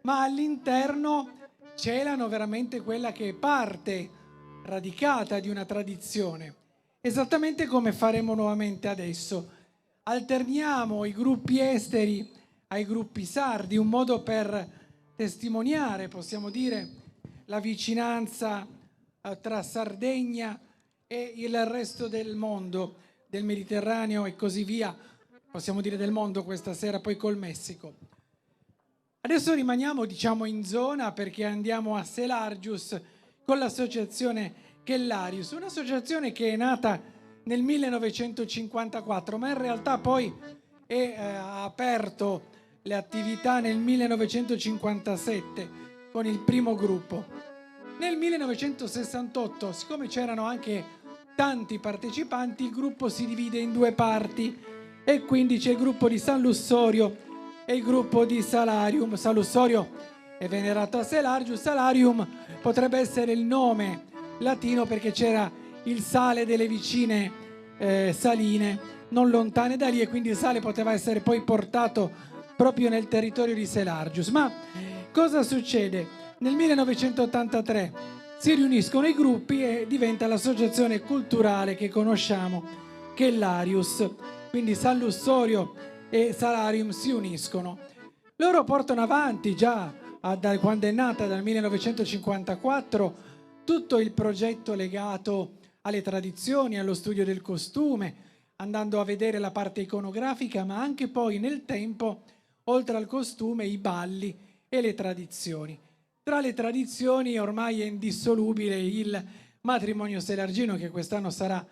ma all'interno celano veramente quella che è parte radicata di una tradizione, esattamente come faremo nuovamente adesso. Alterniamo i gruppi esteri ai gruppi sardi, un modo per testimoniare, possiamo dire, la vicinanza tra Sardegna e il resto del mondo, del Mediterraneo e così via, possiamo dire del mondo questa sera, poi col Messico. Adesso rimaniamo, diciamo, in zona perché andiamo a Selargius con l'associazione Chellarius, un'associazione che è nata nel 1954, ma in realtà poi ha aperto le attività nel 1957 con il primo gruppo. Nel 1968, siccome c'erano anche tanti partecipanti, il gruppo si divide in due parti e quindi c'è il gruppo di San Lussorio e il gruppo di Salarium. San Lussorio è venerato a Selargius, Salarium potrebbe essere il nome latino perché c'era il sale delle vicine saline non lontane da lì e quindi il sale poteva essere poi portato proprio nel territorio di Selargius. Ma cosa succede? Nel 1983 si riuniscono i gruppi e diventa l'associazione culturale che conosciamo, Chellarius. Quindi San Lussorio e Salarium si uniscono. Loro portano avanti già da quando è nata, dal 1954, tutto il progetto legato alle tradizioni, allo studio del costume, andando a vedere la parte iconografica, ma anche poi nel tempo, oltre al costume, i balli e le tradizioni. Tra le tradizioni ormai è indissolubile il matrimonio selargino, che quest'anno sarà,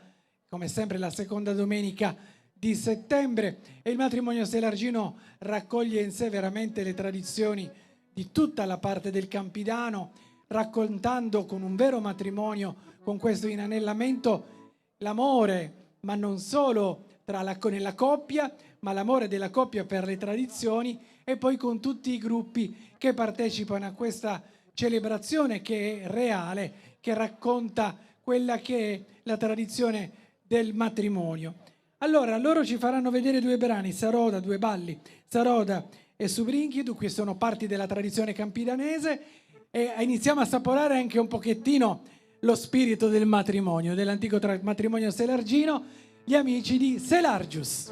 come sempre, la seconda domenica di settembre, e il matrimonio selargino raccoglie in sé veramente le tradizioni di tutta la parte del Campidano, raccontando con un vero matrimonio, con questo inanellamento, l'amore, ma non solo nella coppia, ma l'amore della coppia per le tradizioni, e poi con tutti i gruppi che partecipano a questa celebrazione che è reale, che racconta quella che è la tradizione del matrimonio. Allora, loro ci faranno vedere due brani, Saroda, due balli, Saroda e Subrinchidu, qui sono parti della tradizione campidanese, e iniziamo a assaporare anche un pochettino lo spirito del matrimonio, dell'antico matrimonio selargino, gli amici di Selargius.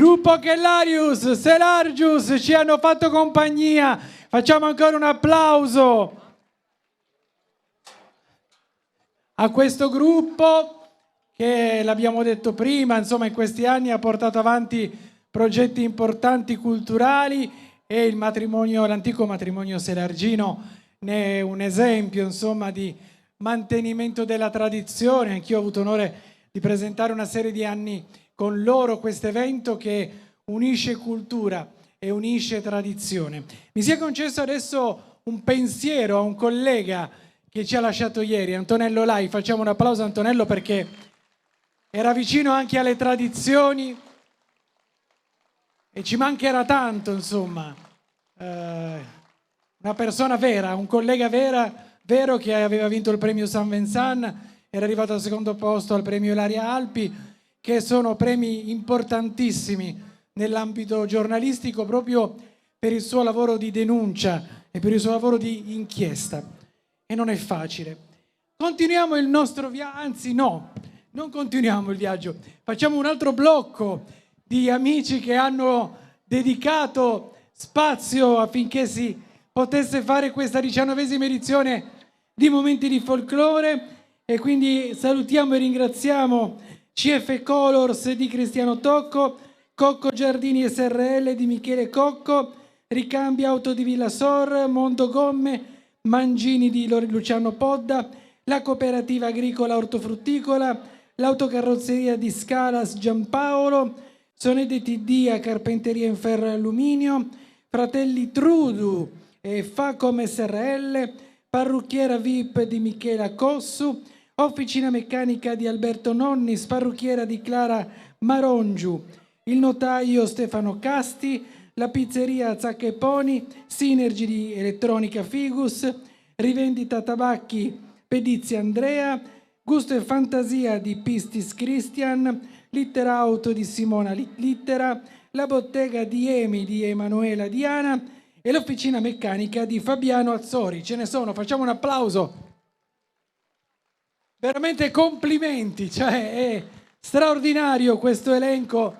Gruppo Kellarius, Selargius ci hanno fatto compagnia. Facciamo ancora un applauso a questo gruppo che, l'abbiamo detto prima, insomma in questi anni ha portato avanti progetti importanti culturali e l'antico matrimonio selargino ne è un esempio, insomma, di mantenimento della tradizione. Anch'io ho avuto onore di presentare una serie di anni con loro questo evento che unisce cultura e unisce tradizione. Mi sia concesso adesso un pensiero a un collega che ci ha lasciato ieri, Antonello Lai. Facciamo un applauso a Antonello perché era vicino anche alle tradizioni e ci mancherà tanto, insomma. Una persona vera, un collega vero che aveva vinto il premio San Vincent, era arrivato al secondo posto al premio Ilaria Alpi, che sono premi importantissimi nell'ambito giornalistico proprio per il suo lavoro di denuncia e per il suo lavoro di inchiesta. E non è facile. Continuiamo il nostro viaggio, anzi no, non continuiamo il viaggio, facciamo un altro blocco di amici che hanno dedicato spazio affinché si potesse fare questa 19ª edizione di Momenti di Folklore, e quindi salutiamo e ringraziamo CF Colors di Cristiano Tocco, Cocco Giardini SRL di Michele Cocco, Ricambi Auto di Villasor, Mondo Gomme, Mangini di Luciano Podda, la Cooperativa Agricola Ortofrutticola, l'Autocarrozzeria di Scalas Giampaolo, Sonede TD a Carpenteria in Ferro e Alluminio, Fratelli Trudu e Facom SRL, Parrucchiera VIP di Michela Cossu, Officina Meccanica di Alberto Nonnis, Parrucchiera di Clara Marongiu, il notaio Stefano Casti, la pizzeria Zacca e Poni, Synergy di Elettronica Figus, Rivendita Tabacchi Pedizia Andrea, Gusto e Fantasia di Pistis Christian, Littera Auto di Simona Littera, la bottega di Emi di Emanuela Diana e l'officina meccanica di Fabiano Azzori. Ce ne sono, facciamo un applauso. Veramente complimenti, cioè è straordinario questo elenco.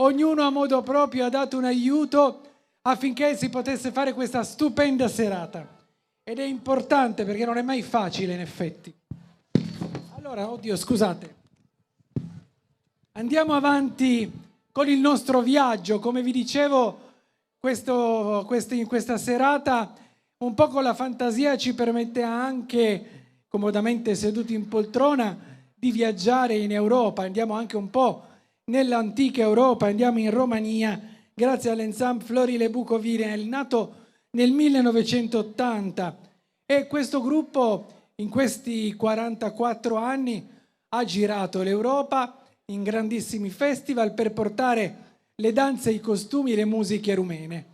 Ognuno a modo proprio ha dato un aiuto affinché si potesse fare questa stupenda serata. Ed è importante perché non è mai facile in effetti. Allora, oddio, scusate. Andiamo avanti con il nostro viaggio. Come vi dicevo, in questa serata un po' con la fantasia ci permette anche, comodamente seduti in poltrona, di viaggiare in Europa. Andiamo anche un po' nell'antica Europa, andiamo in Romania grazie all'ensemble Florile Bucovine, nato nel 1980, e questo gruppo in questi 44 anni ha girato l'Europa in grandissimi festival per portare le danze, i costumi e le musiche rumene.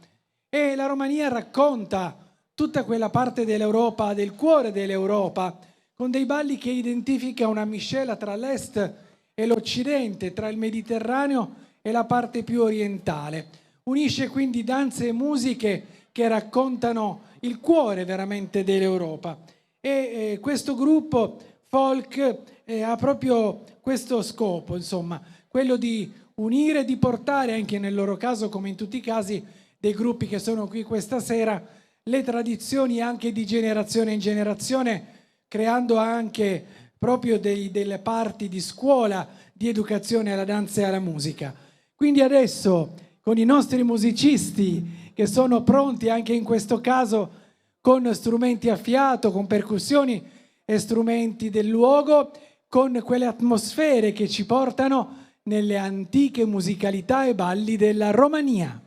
E la Romania racconta tutta quella parte dell'Europa, del cuore dell'Europa, con dei balli che identifica una miscela tra l'est e l'Occidente, tra il Mediterraneo e la parte più orientale. Unisce quindi danze e musiche che raccontano il cuore veramente dell'Europa. E questo gruppo folk ha proprio questo scopo, insomma, quello di unire e di portare, anche nel loro caso come in tutti i casi dei gruppi che sono qui questa sera, le tradizioni anche di generazione in generazione, creando anche proprio delle parti di scuola di educazione alla danza e alla musica. Quindi adesso con i nostri musicisti che sono pronti anche in questo caso con strumenti a fiato, con percussioni e strumenti del luogo, con quelle atmosfere che ci portano nelle antiche musicalità e balli della Romania.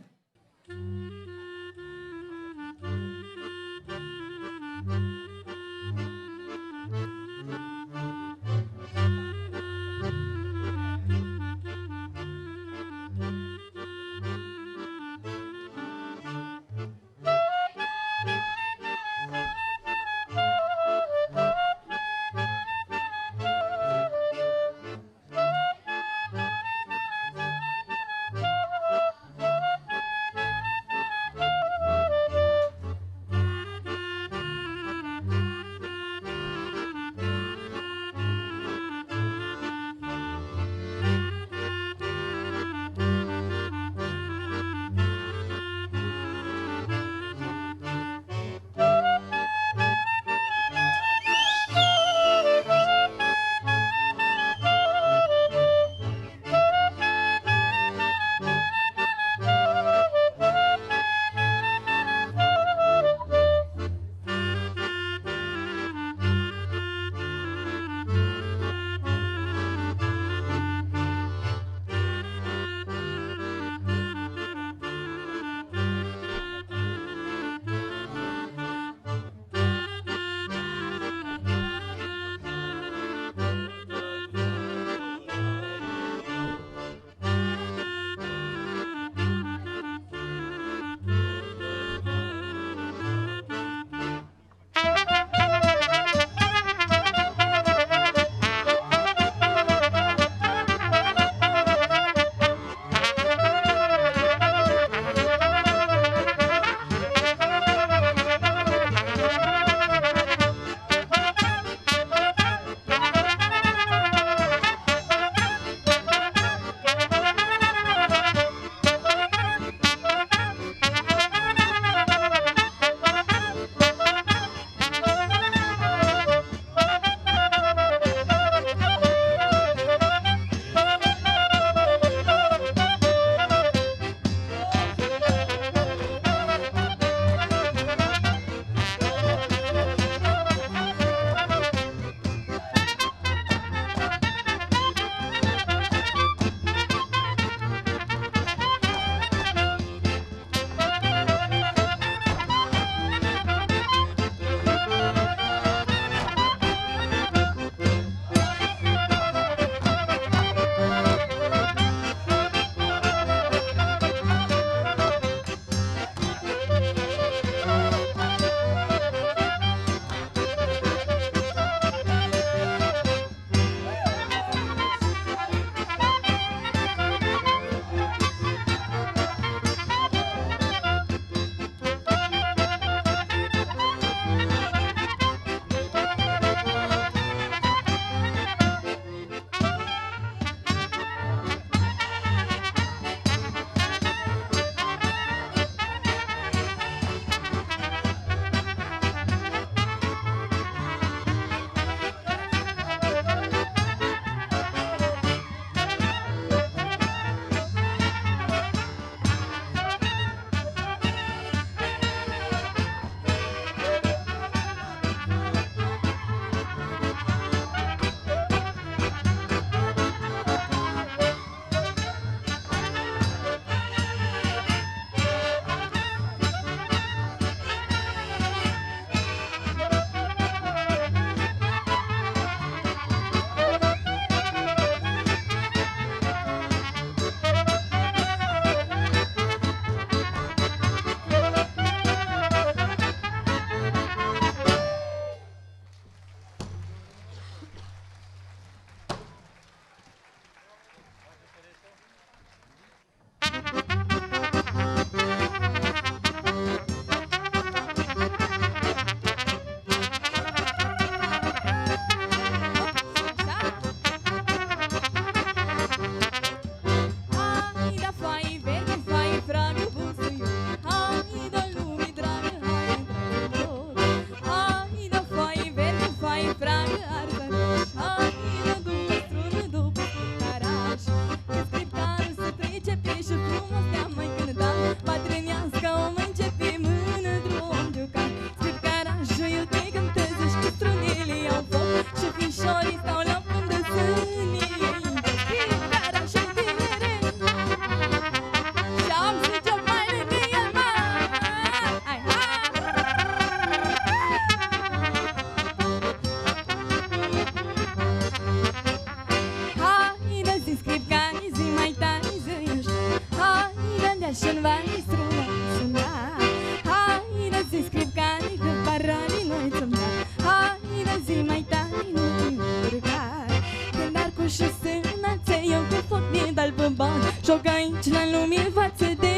joc aici la lume față de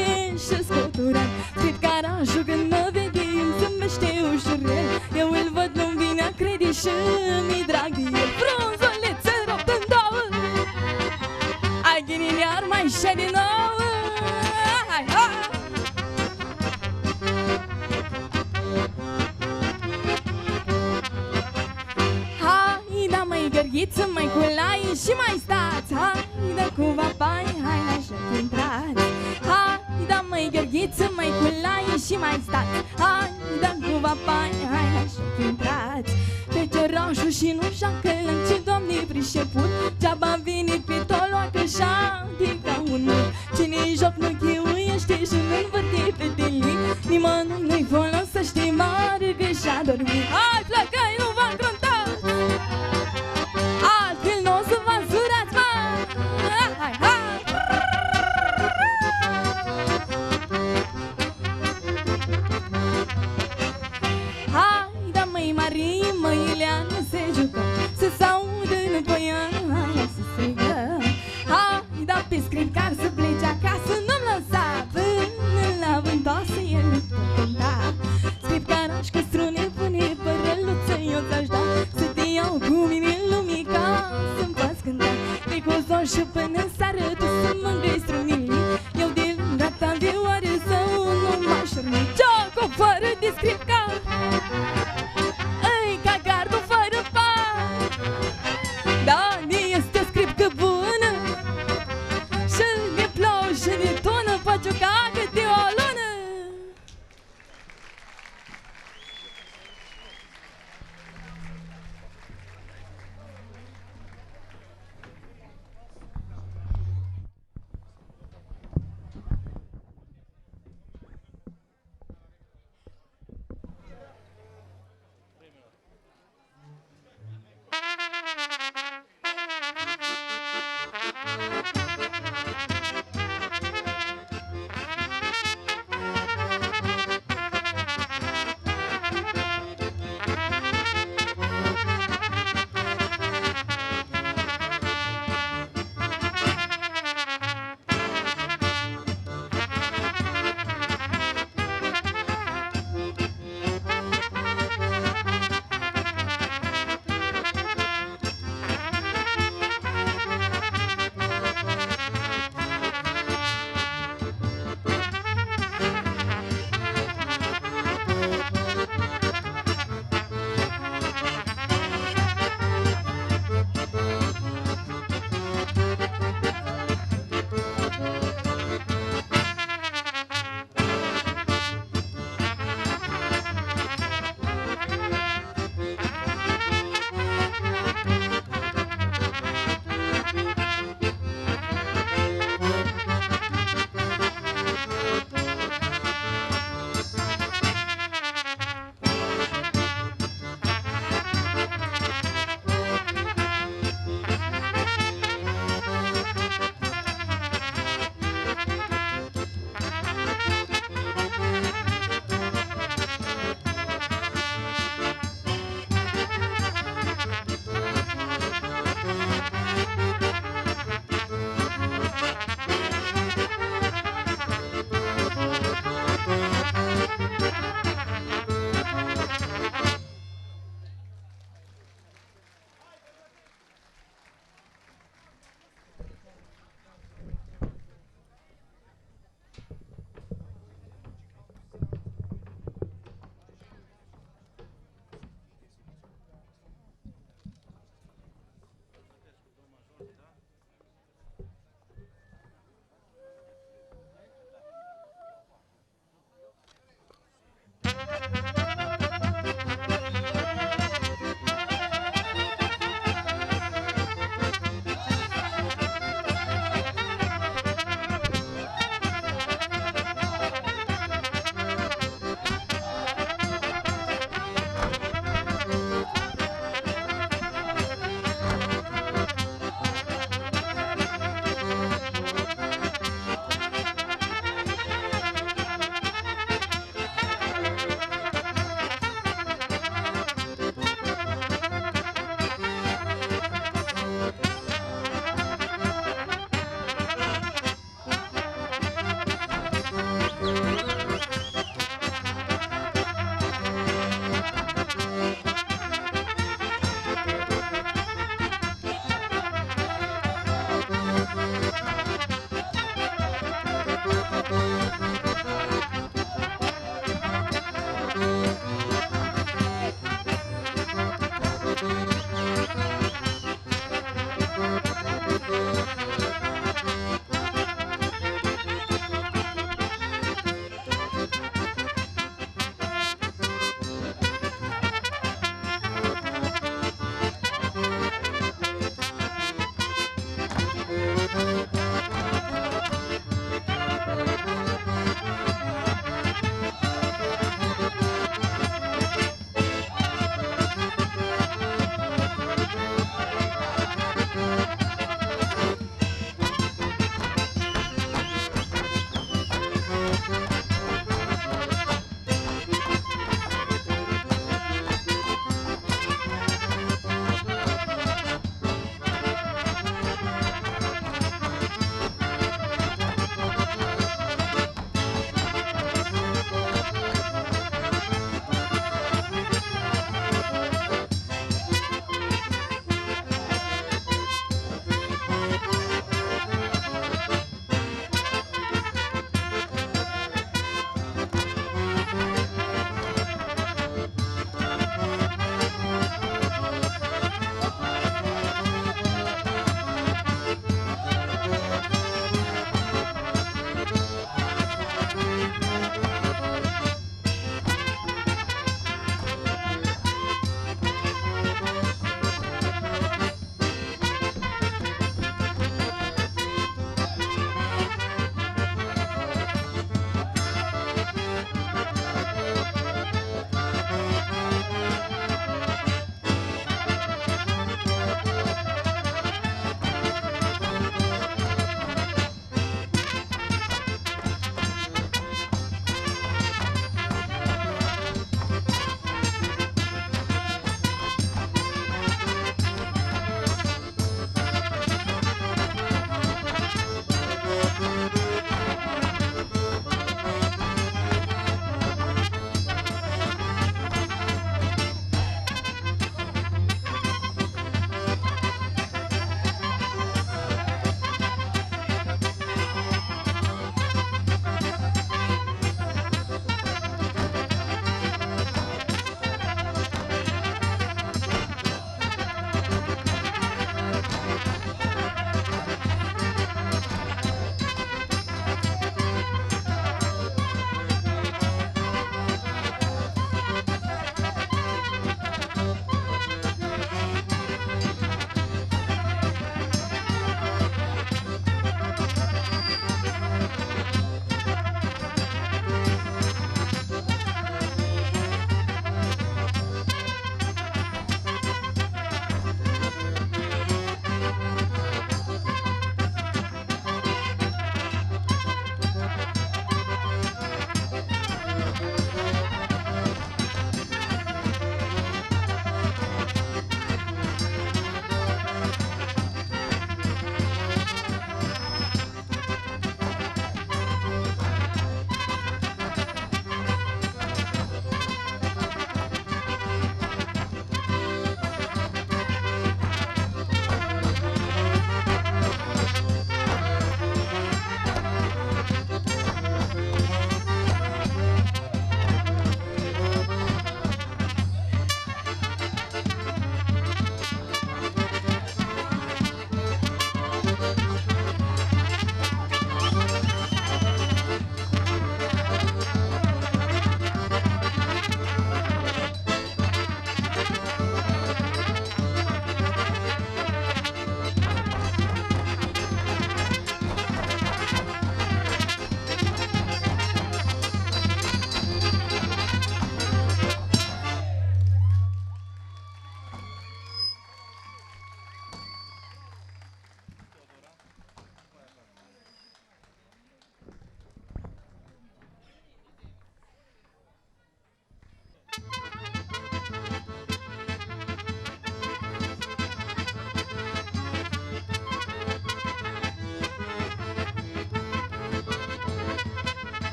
șescoturat. Cred că garajul când mă vede îmi zâmbește ușurel. Eu îl văd, nu-mi vine a crede și mi-i drag de el. Frunzulețe rupt în două, ai ghinini iar mai șe din nou. Hai, hai! Hai, da mai gărghiță, mai culai și mai stați. Hai, da cu vapai, hai, așa că intrați. Hai, da mai gărghiță, mai culai și mai stați. Hai, da cu vapai, hai, așa că intrați. Pe cerașul și nu șacă lânci, doamne prișeput. Geaba vine pe toloacă și-a ca un mult. Cine-i joc nu chiuiește și nu-l vârte pe teli. Nimănui nu-i folosește mare că și-a dormit. Hai, flăcăi, nu vă încruntați, altfel n-o să vă zurați, mă! Hai, hai! Hai, da măi Marie, măi Ileana se jucă, să s-audă înapoi ea, hai să strigă. Hai, da pe scripcar să plece acasă, nu-mi lăsa până la vântoasă, el nu pot cânta. Scripcaraș cu strune pune părăluță, eu ți-aș da să te iau cu mine în lumica, să-mi poți cânta. Pe cozor și până seară tu să mă îngrei strunile, eu de lângă ta de oare să nu m-aș urmi. Cioco fără de scripcar, îi ca gardul fără par. Da, este o scripcă bună și de plouă și de tonă, poate juca câte o lună.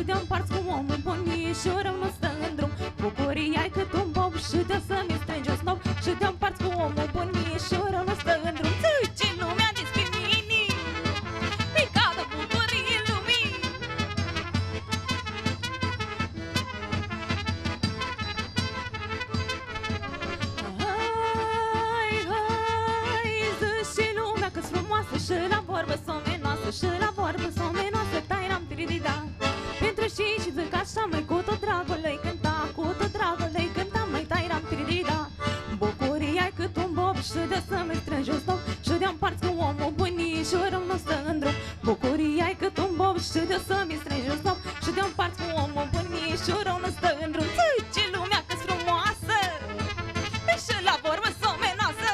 te împarți cu omul bun și o rău nu stă în drum. Bucuria e cât un bob și te să-mi strângi un snob și te împarți cu omul bun și o rău nu stă în drum. Țâci în lumea discriminii, pe cadă bucurii lumii. Hai, hai, zi și lumea că-s frumoasă și la vorbă s-o menoasă și la vorbă s-o menoasă, tai-ram tiridida. Pentru și zic așa, măi, cu tot dragul îi cânta, cu tot dragul îi cânta, măi, tai-ram tiridida. Bucuria-i cât un bob și de să-mi strângi un stop și de împarți cu omul bunii și o rău nu stă în drum. Bucuria-i cât un bob și de să-mi strângi un stop și de împarți cu omul bunii și o rău nu stă în drum. Ce lumea că-s frumoasă și la vorbă s-o menoasă.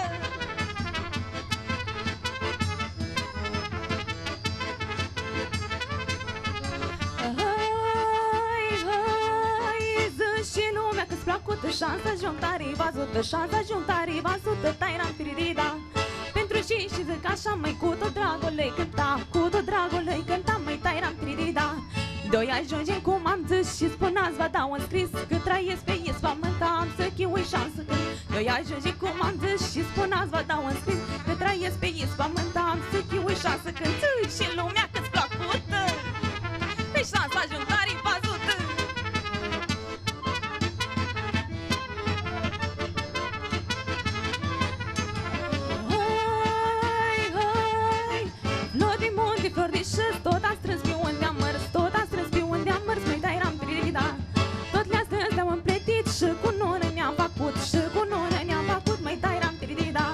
Hai, hai, zi și lumea că-s placută șansa juntarii văzută, șansa juntarii văzută, tai-ram tiridida. Pentru și zic așa, măi, cu tot dragul îi cânta, cu tot dragul îi cânta, măi, tai-ram tiridida. Doi ajungem cum am zis și spuneați, vă dau în scris că trăiesc pe ies pământa, am să chiui șansă când. Doi ajungem cum am zis și spuneați, vă dau în scris că trăiesc pe ies pământa, am să chiui șansă când. Și lumea că-ți placută pe șansa juntarii văzută. Hai, hai, flori din munte, flori din șes, tot am strâns pe unde am mers, tot am strâns pe unde am mers, măi, tai-ram tiridida. Tot le-am strâns, le-am împletit și cu nună ne-am făcut, și cu nună ne-am făcut, măi, tai-ram tiridida.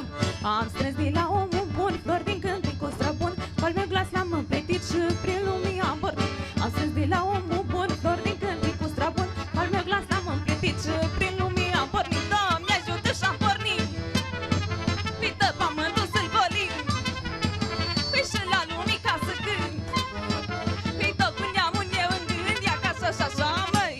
Am strâns de la omul bun, flori din cântec cu străbun, al meu glas l-am împletit și prin lumii am pornit. Am strâns de la omul bun, flori din cântec cu străbun, al meu glas l-am împletit și prin lumii am pornit. Doamne ajută și-am pornit, pită pământul să-l golim, păi și la lumii ca să cânt, păi tot cu neamul eu în gând, ia ca să-și așa, măi.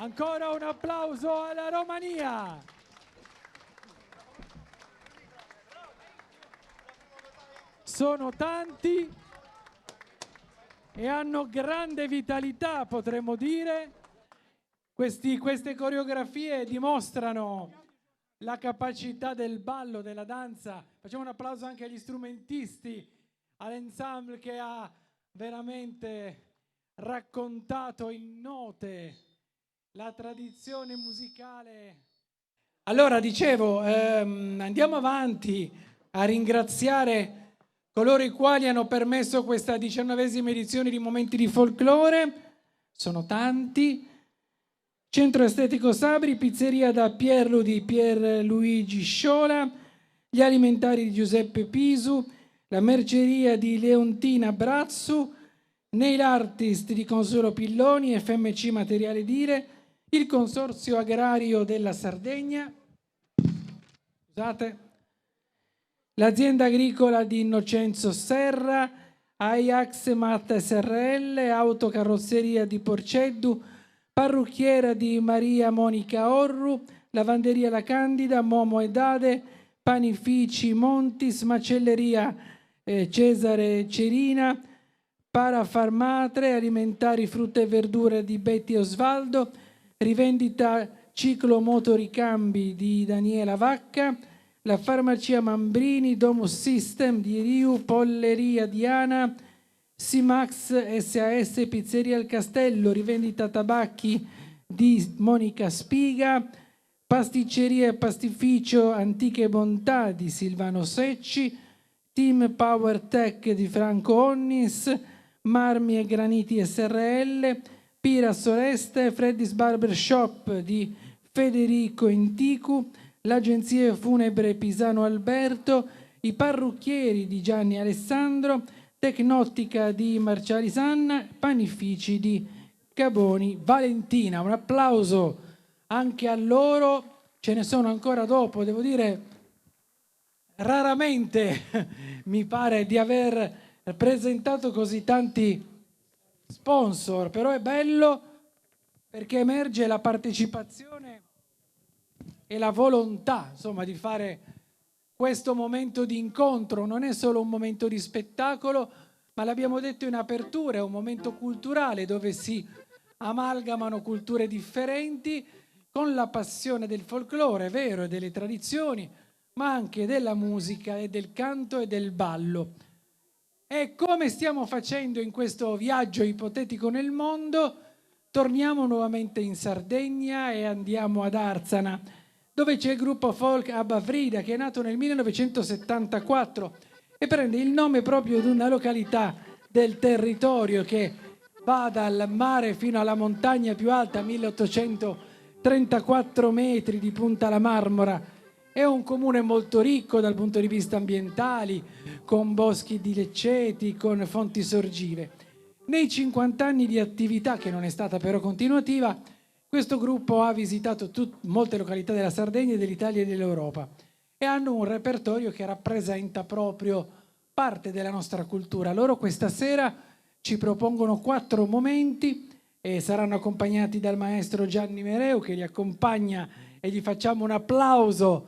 Ancora un applauso alla Romania. Sono tanti e hanno grande vitalità, potremmo dire. Queste coreografie dimostrano la capacità del ballo, della danza. Facciamo un applauso anche agli strumentisti, all'ensemble che ha veramente raccontato in note la tradizione musicale. Allora, dicevo, andiamo avanti a ringraziare coloro i quali hanno permesso questa 19ª edizione di Momenti di Folklore. Sono tanti. Centro Estetico Sabri, pizzeria da Pierlu di Pierluigi Sciola, gli alimentari di Giuseppe Pisu, la merceria di Leontina Brazzu, Nail Artist di Consuelo Pilloni, FMC Materiale Dire, il Consorzio Agrario della Sardegna, scusate, l'azienda agricola di Innocenzo Serra, Ajax Mat SRL, Autocarrozzeria di Porceddu, parrucchiera di Maria Monica Orru, lavanderia La Candida, Momo e Dade, panifici Montis, macelleria Cesare Cerina, Parafarmatre, alimentari frutta e verdura di Betty Osvaldo, rivendita Ciclo Motoricambi di Daniela Vacca, la farmacia Mambrini, Domus System di Riu, Polleria Diana, Simax SAS, Pizzeria Il Castello, rivendita tabacchi di Monica Spiga, pasticceria e pastificio Antiche Bontà di Silvano Secci, Team Power Tech di Franco Onnis, Marmi e Graniti SRL, Pira Soreste, Freddy's Barber Shop di Federico Inticu, l'agenzia funebre Pisano Alberto, i parrucchieri di Gianni Alessandro, Tecnottica di Marciali Sanna, panifici di Caboni Valentina. Un applauso anche a loro, ce ne sono ancora dopo, devo dire, raramente mi pare di aver presentato così tanti sponsor, però è bello perché emerge la partecipazione e la volontà, insomma, di fare questo momento di incontro. Non è solo un momento di spettacolo, ma l'abbiamo detto in apertura, è un momento culturale dove si amalgamano culture differenti con la passione del folklore, vero, e delle tradizioni, ma anche della musica e del canto e del ballo. E come stiamo facendo in questo viaggio ipotetico nel mondo, torniamo nuovamente in Sardegna e andiamo ad Arzana, dove c'è il gruppo folk Abba Frida, che è nato nel 1974 e prende il nome proprio di una località del territorio che va dal mare fino alla montagna più alta, 1834 metri di Punta la Marmora. È un comune molto ricco dal punto di vista ambientale, con boschi di lecceti, con fonti sorgive. Nei 50 anni di attività, che non è stata però continuativa, questo gruppo ha visitato molte località della Sardegna, dell'Italia e dell'Europa e hanno un repertorio che rappresenta proprio parte della nostra cultura. Loro questa sera ci propongono 4 momenti e saranno accompagnati dal maestro Gianni Mereu, che li accompagna e gli facciamo un applauso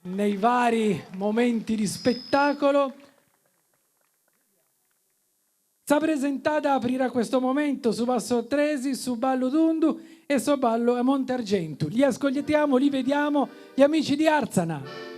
nei vari momenti di spettacolo. Sa presentata aprirà questo momento su Basso Tresi, su Ballo Dundu e su Ballo a Montargentu. Li ascoltiamo, li vediamo, gli amici di Arzana.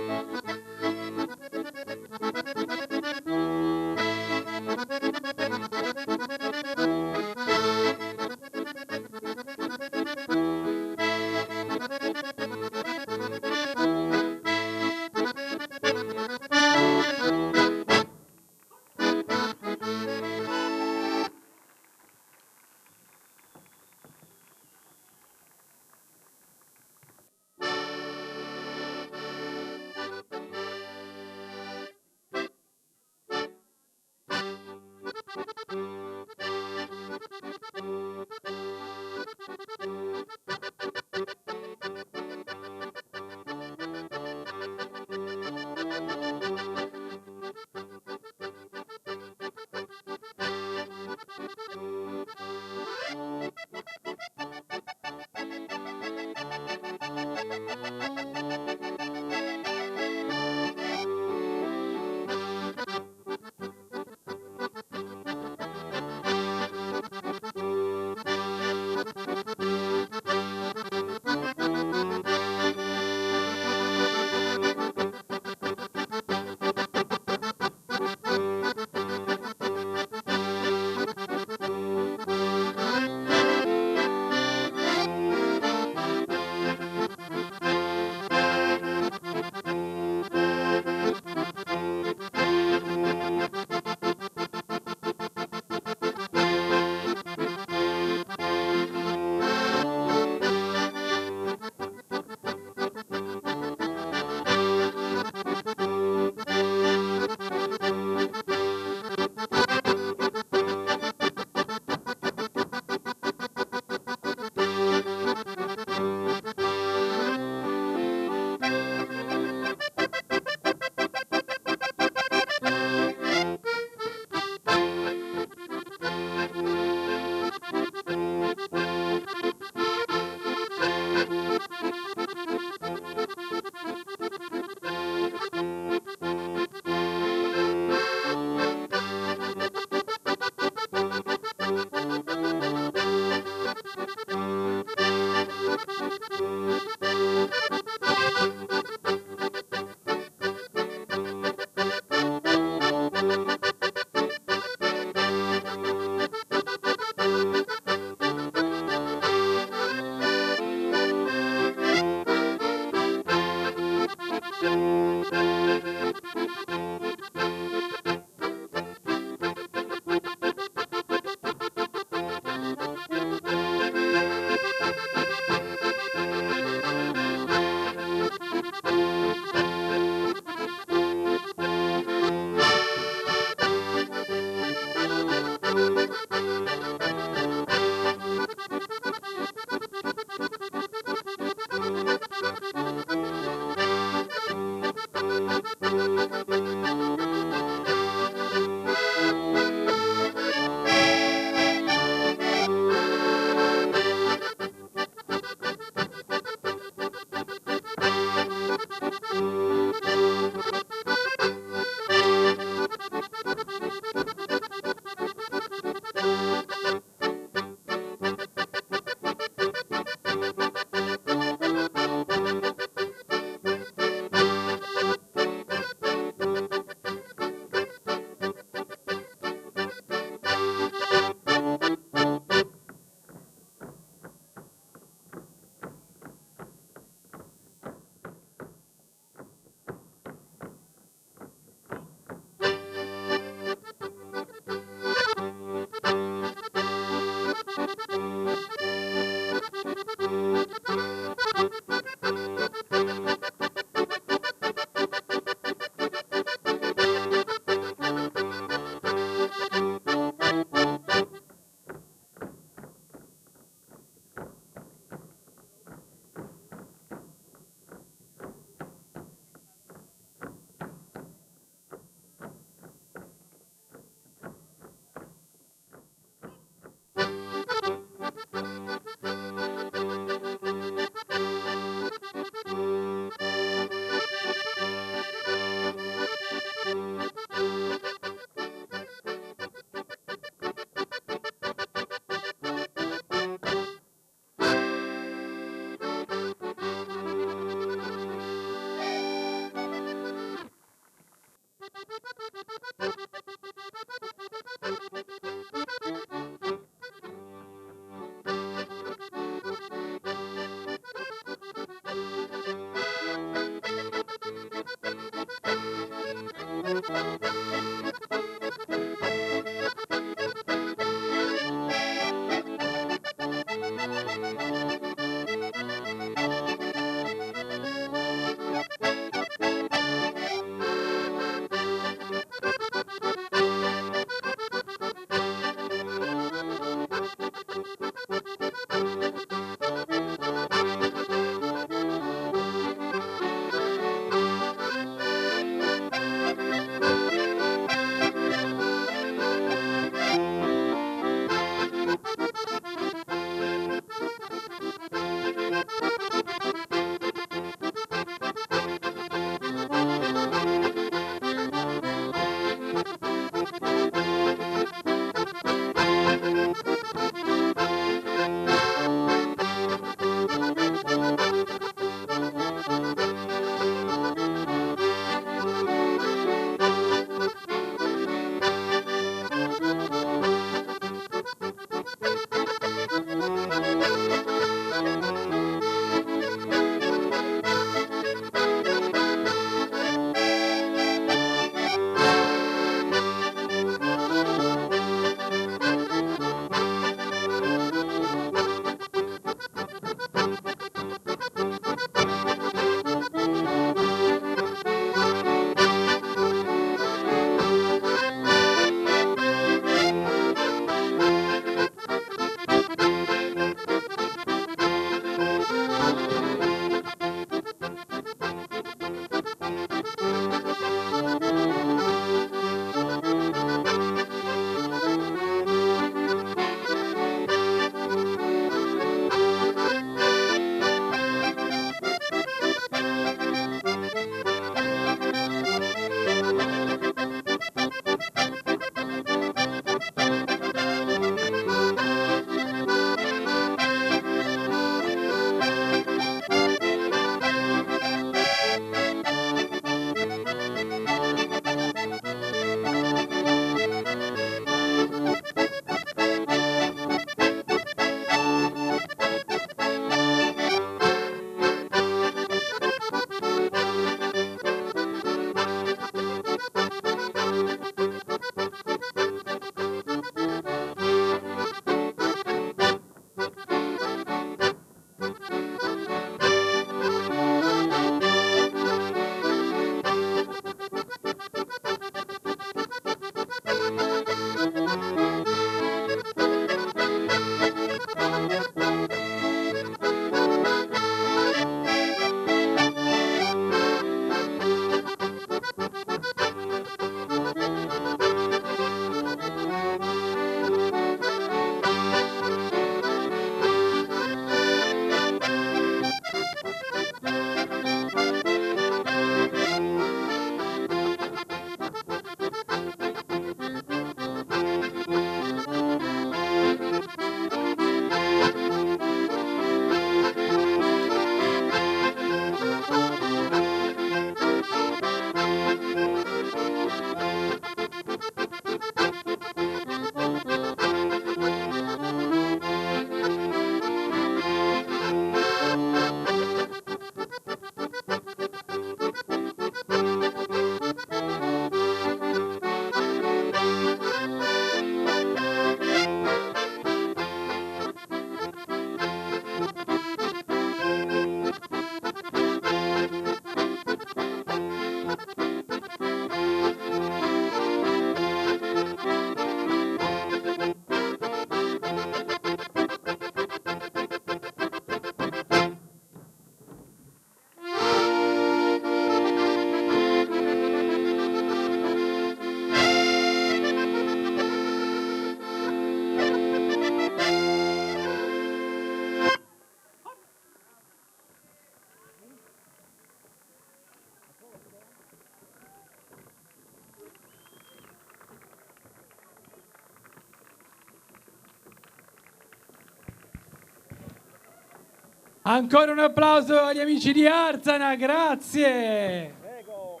Ancora un applauso agli amici di Arzana, grazie. Prego.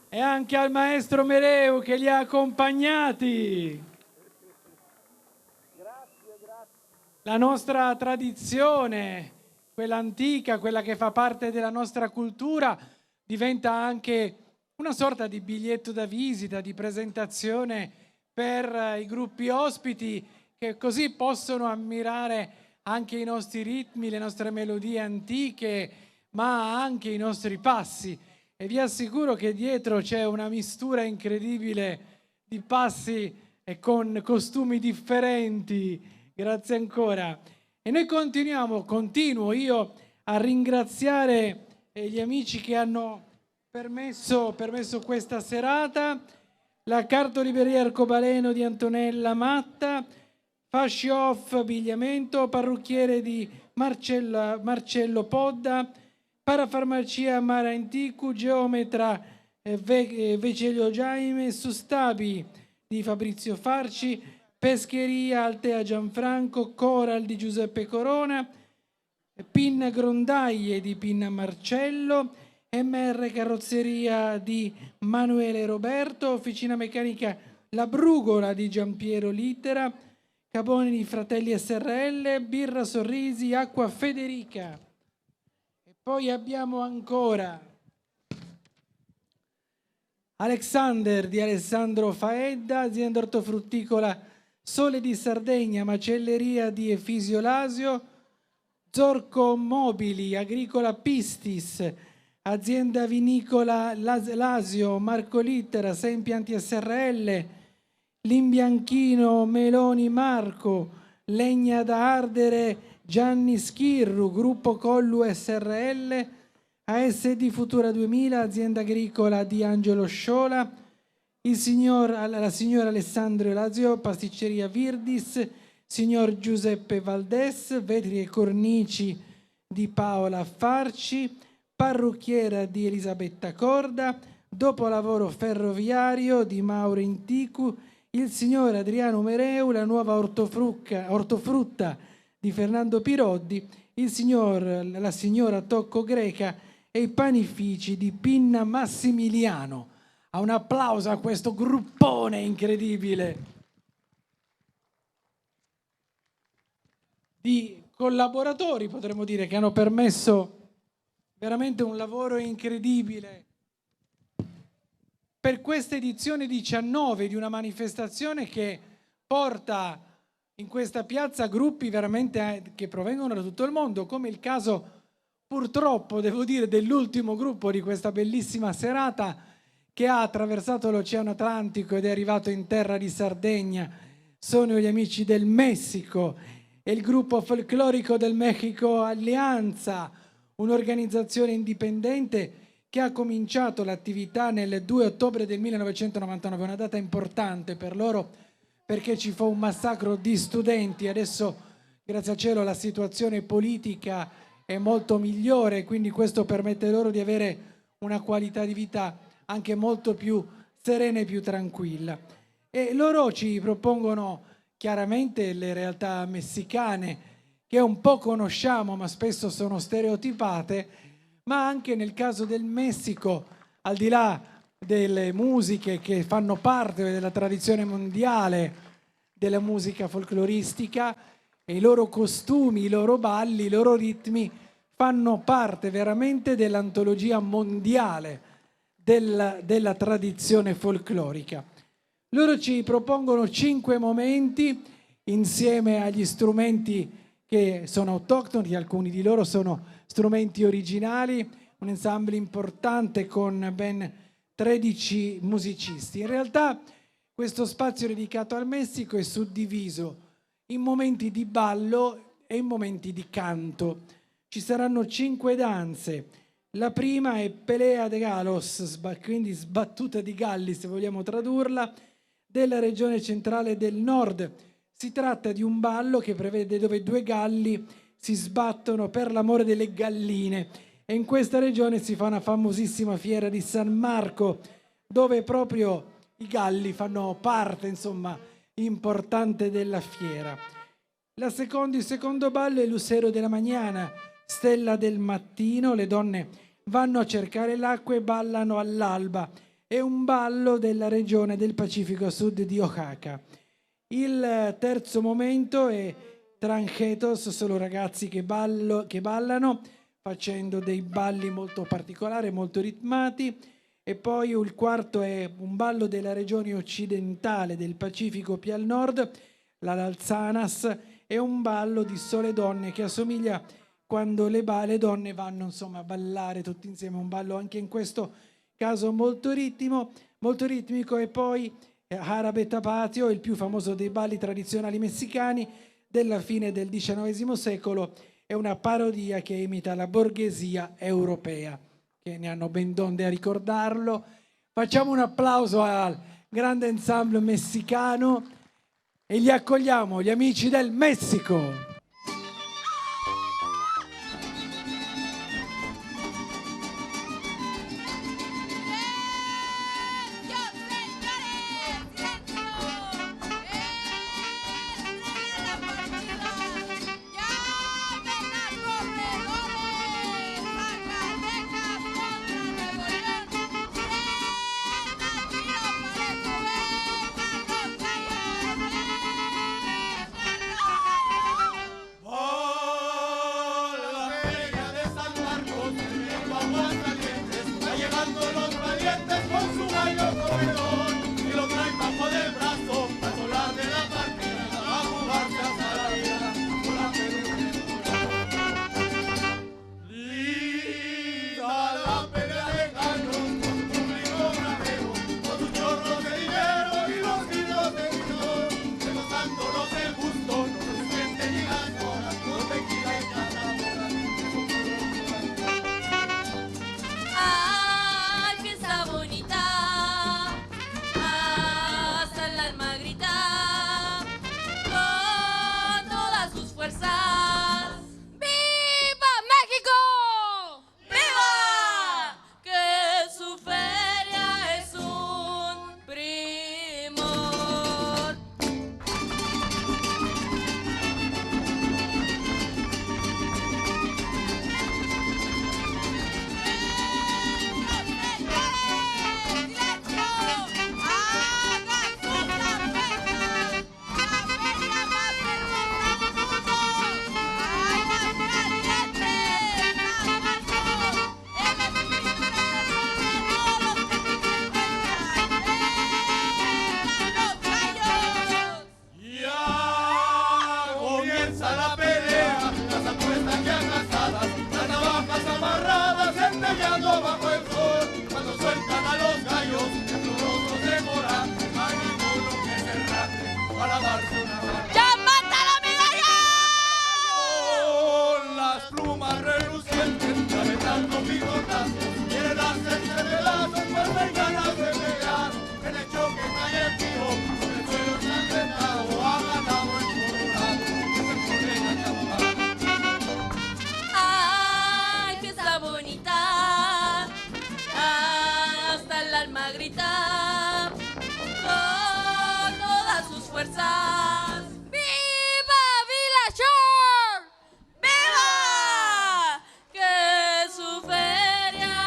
E anche al maestro Mereu che li ha accompagnati. La nostra tradizione, quella antica, quella che fa parte della nostra cultura, diventa anche una sorta di biglietto da visita, di presentazione per i gruppi ospiti, che così possono ammirare anche i nostri ritmi, le nostre melodie antiche, ma anche i nostri passi. E vi assicuro che dietro c'è una mistura incredibile di passi e con costumi differenti. Grazie ancora. E noi continuo io a ringraziare gli amici che hanno permesso questa serata, la Cartoliberia Arcobaleno di Antonella Matta, Fasci Off Abbigliamento, parrucchiere di Marcello Podda, Parafarmacia Mara Anticu, Geometra Vecelio Jaime, Sustabi di Fabrizio Farci, Pescheria Altea Gianfranco, Coral di Giuseppe Corona, Pinna Grondaie di Pinna Marcello, MR Carrozzeria di Manuele Roberto, Officina Meccanica La Brugola di Giampiero Littera, Capone di Fratelli SRL, Birra Sorrisi, Acqua Federica. E poi abbiamo ancora Alexander di Alessandro Faedda, azienda ortofrutticola Sole di Sardegna, macelleria di Efisio Lasio, Zorco Mobili, Agricola Pistis, azienda vinicola Lasio, Marco Littera, 6 impianti SRL, L'Imbianchino Meloni Marco, Legna da Ardere Gianni Schirru, Gruppo Collu SRL, ASD Futura 2000, azienda agricola di Angelo Sciola, la signora Alessandro Lasio, pasticceria Virdis, signor Giuseppe Valdes, vetri e cornici di Paola Farci, parrucchiera di Elisabetta Corda, dopolavoro ferroviario di Mauro Inticu, il signor Adriano Mereu, la nuova ortofrutta di Fernando Piroddi, la signora Tocco Greca e i panifici di Pinna Massimiliano. A un applauso a questo gruppone incredibile di collaboratori, potremmo dire, che hanno permesso veramente un lavoro incredibile per questa edizione 19 di una manifestazione che porta in questa piazza gruppi veramente che provengono da tutto il mondo, come il caso purtroppo, devo dire, dell'ultimo gruppo di questa bellissima serata che ha attraversato l'Oceano Atlantico ed è arrivato in terra di Sardegna. Sono gli amici del Messico e il gruppo folclorico del Mexico Alleanza, un'organizzazione indipendente che ha cominciato l'attività nel 2 ottobre del 1999, una data importante per loro perché ci fu un massacro di studenti. Adesso, grazie al cielo, la situazione politica è molto migliore, quindi questo permette loro di avere una qualità di vita anche molto più serena e più tranquilla. E loro ci propongono chiaramente le realtà messicane che un po' conosciamo ma spesso sono stereotipate, ma anche nel caso del Messico, al di là delle musiche che fanno parte della tradizione mondiale della musica folcloristica, e i loro costumi, i loro balli, i loro ritmi fanno parte veramente dell'antologia mondiale della tradizione folclorica. Loro ci propongono 5 momenti insieme agli strumenti che sono autoctoni, alcuni di loro sono strumenti originali, un ensemble importante con ben 13 musicisti. In realtà questo spazio dedicato al Messico è suddiviso in momenti di ballo e in momenti di canto. Ci saranno 5 danze. La prima è Pelea de Gallos, quindi sbattuta di galli se vogliamo tradurla, della regione centrale del nord. Si tratta di un ballo che prevede dove 2 galli si sbattono per l'amore delle galline, e in questa regione si fa una famosissima fiera di San Marco dove proprio i galli fanno parte, insomma, importante della fiera. Il secondo ballo è Lucero della Mañana. stella del mattino, le donne vanno a cercare l'acqua e ballano all'alba. È un ballo della regione del Pacifico Sud di Oaxaca. Il terzo momento è Tranjetos, solo ragazzi che ballano, facendo dei balli molto particolari, molto ritmati. E poi il quarto è un ballo della regione occidentale del Pacifico più al nord, la Lalzanas, è un ballo di sole donne che assomiglia quando le donne vanno insomma a ballare tutti insieme, un ballo anche in questo caso molto ritmico. E poi Árabe Tapatio, il più famoso dei balli tradizionali messicani della fine del XIX secolo, è una parodia che imita la borghesia europea, che ne hanno ben donde a ricordarlo. Facciamo un applauso al grande ensemble messicano e li accogliamo, gli amici del Messico. ¡Viva! Que su feria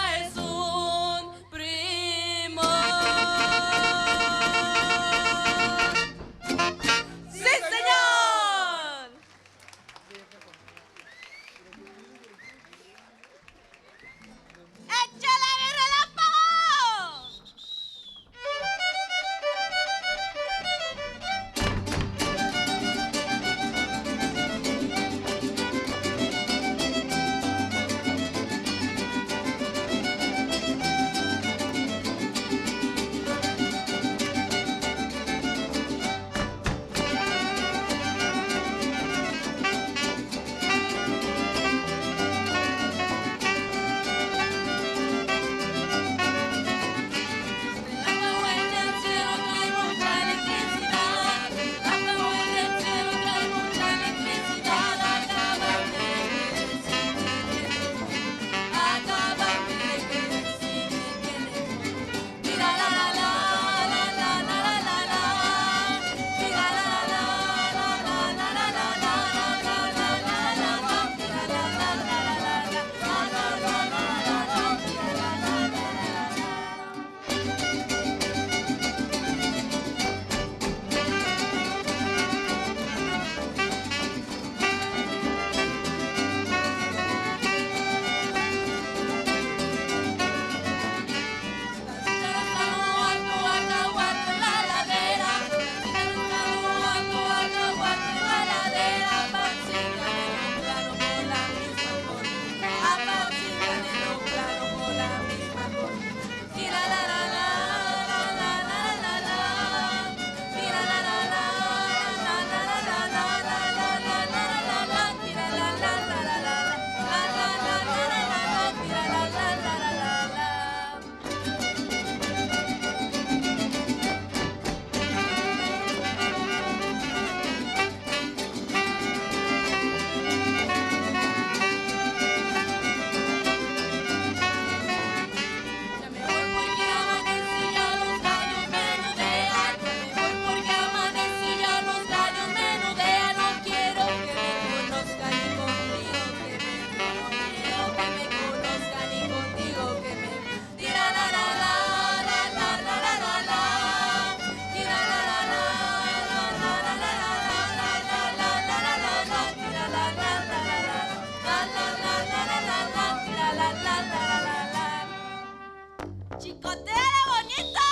¡Chicotele bonito!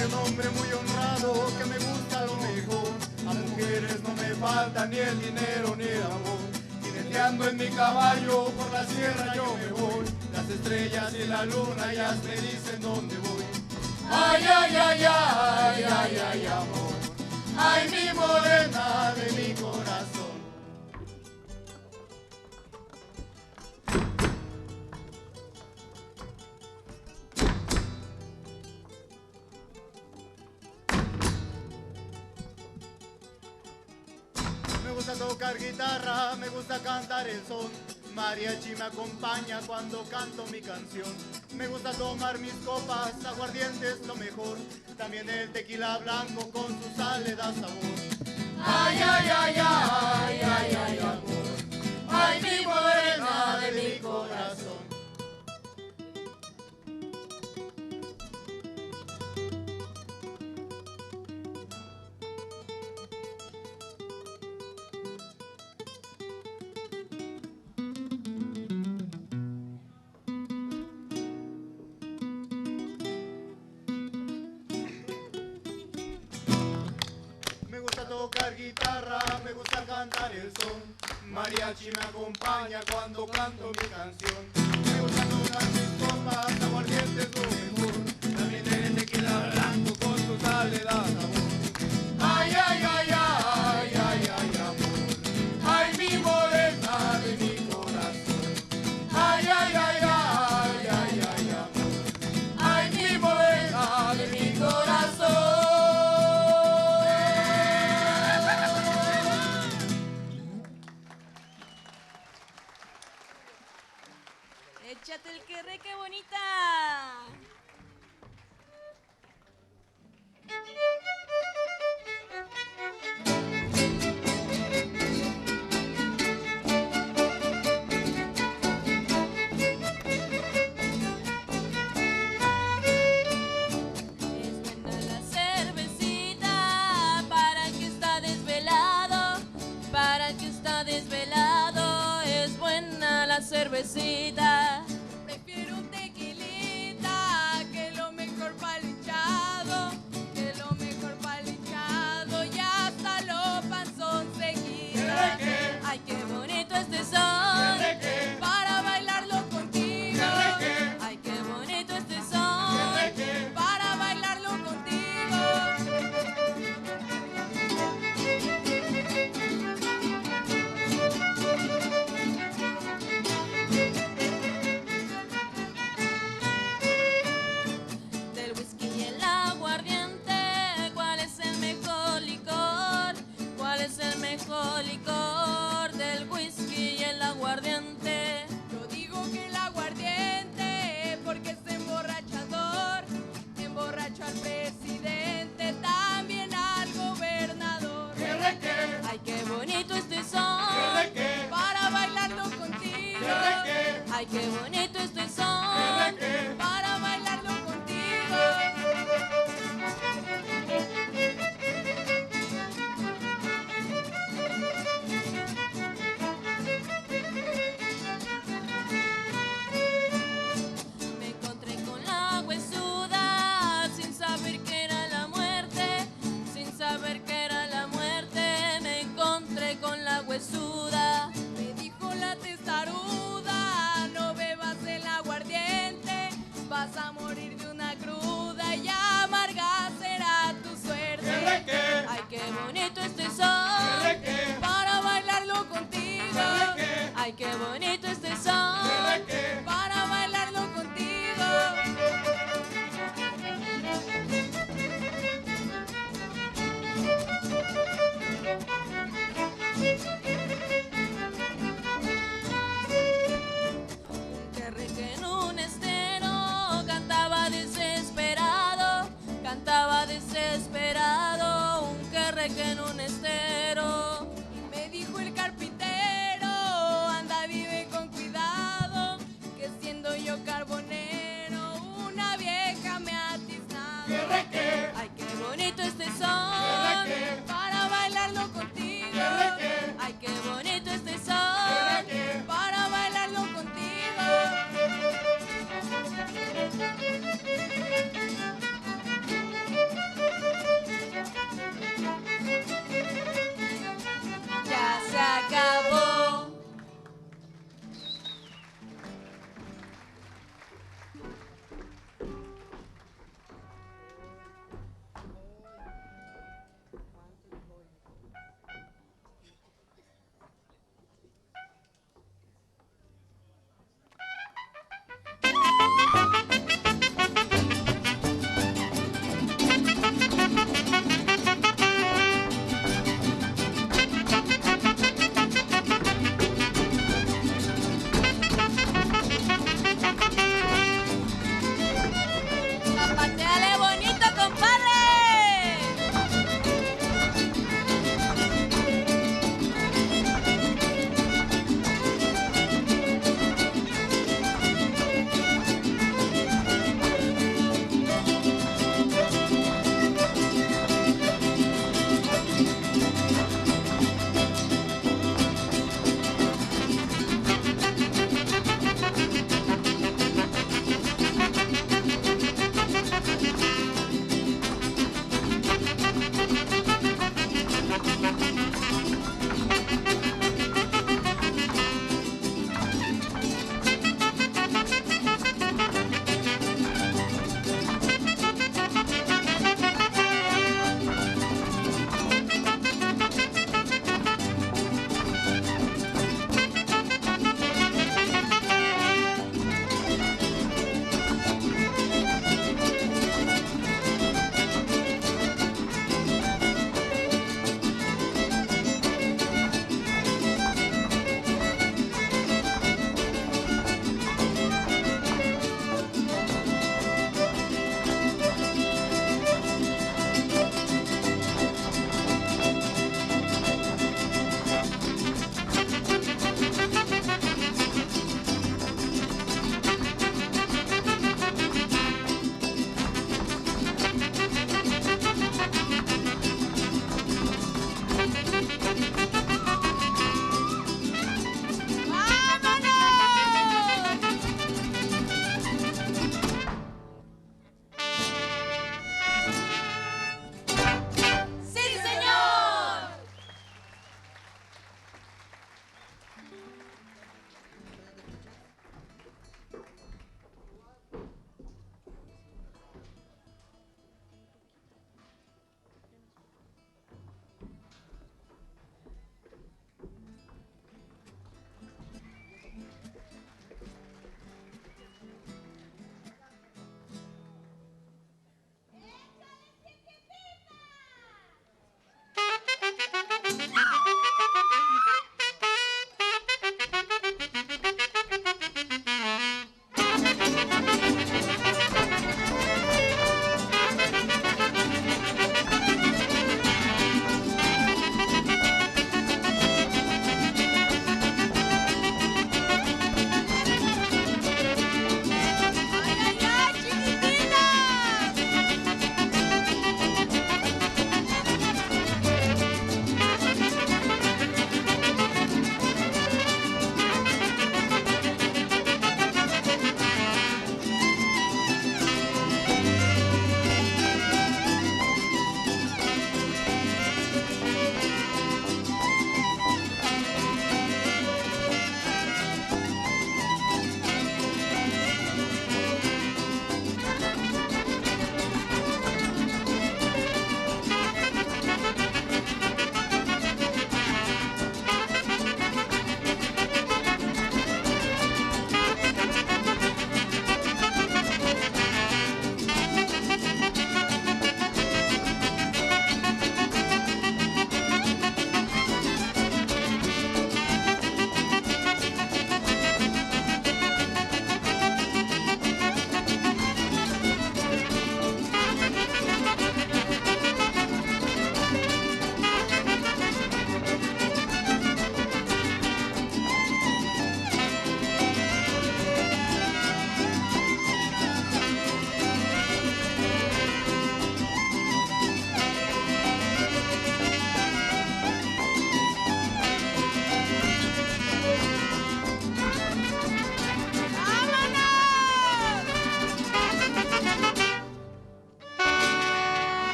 Soy un hombre muy honrado que me gusta lo mejor. A mujeres no me falta ni el dinero ni el amor. Jineteando en mi caballo por la sierra yo me voy. Las estrellas y la luna ya me dicen dónde voy. Ay, ay, ay, ay, ay, ay, amor. Ay, mi morena de mi corazón. Me gusta tocar guitarra, me gusta cantar el son. Mariachi me acompaña cuando canto mi canción. Me gusta tomar mis copas, aguardiente es lo mejor. También el tequila blanco con su sal le da sabor. Ay, ay, ay, ay, ay, ay, amor. Ay, mi morena de mi corazón. Tocar guitarra, me gusta cantar el son. Mariachi me acompaña cuando canto mi canción. Me gusta tomar mis copas, aguardiente es lo mejor. También el tequila blanco con su sal le da sabor. Ay, ay, ay, ay, ay, ay, amor. Ay, mi morena de mi corazón. Ay, ay, ay, ay, ay, ay, amor. Ay, mi morena de mi corazón. Échate el querré, qué bonita. Cervecita, prefiero un tequilita, que lo mejor pa'l hinchado, que lo mejor pa'l hinchado, y hasta lo panzón seguida. Ay, qué bonito este son, para bailarlo contigo. Ay, qué bonito este son, para bailarlo contigo. Licor del whisky y el aguardiente. Yo digo que el aguardiente porque es emborrachador, emborracho al presidente, también al gobernador. Ay, qué bonito este son, para bailarlo contigo. Ay, qué bonito este son, para bailarlo contigo. huesuda. Me dijo la testaruda, no bebas el aguardiente, vas a morir de una cruda y amarga será tu suerte. Ay, qué bonito este son, para bailarlo contigo. Ay, qué bonito este son, para bailarlo contigo. en un estero cantaba desesperado, un querreque en un estero. Y me dijo el carpintero, anda vive con cuidado, que siendo yo carbonero, una vieja me ha tiznado. Ay, qué bonito este son, para bailarlo contigo. Ay, qué bonito este son, para bailarlo contigo.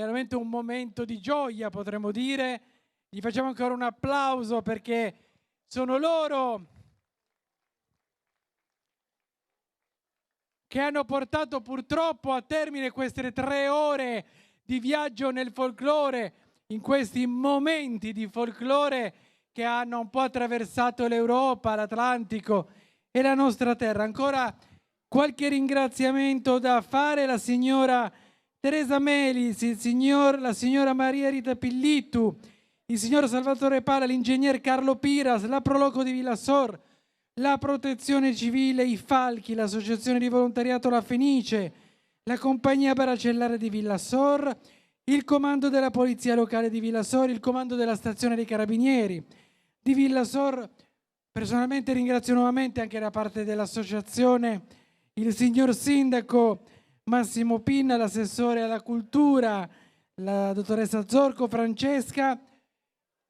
veramente un momento di gioia, potremmo dire. Gli facciamo ancora un applauso perché sono loro che hanno portato purtroppo a termine queste 3 ore di viaggio nel folklore, in questi momenti di folklore che hanno un po' attraversato l'Europa, l'Atlantico e la nostra terra. Ancora qualche ringraziamento da fare: la signora Teresa Melis, la signora Maria Rita Pillitu, il signor Salvatore Pala, l'ingegner Carlo Piras, la Proloco di Villasor, la Protezione Civile I Falchi, l'Associazione di Volontariato La Fenice, la Compagnia Baracellare di Villasor, il Comando della Polizia Locale di Villasor, il Comando della Stazione dei Carabinieri di Villasor. Personalmente ringrazio nuovamente anche da parte dell'associazione il signor Sindaco Massimo Pinna, l'assessore alla cultura, la dottoressa Zorco Francesca.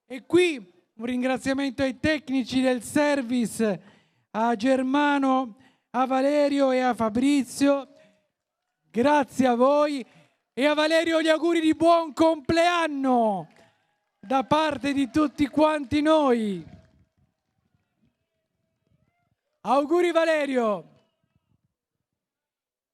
E qui un ringraziamento ai tecnici del service, a Germano, a Valerio e a Fabrizio. Grazie a voi, e a Valerio gli auguri di buon compleanno da parte di tutti quanti noi. Auguri Valerio!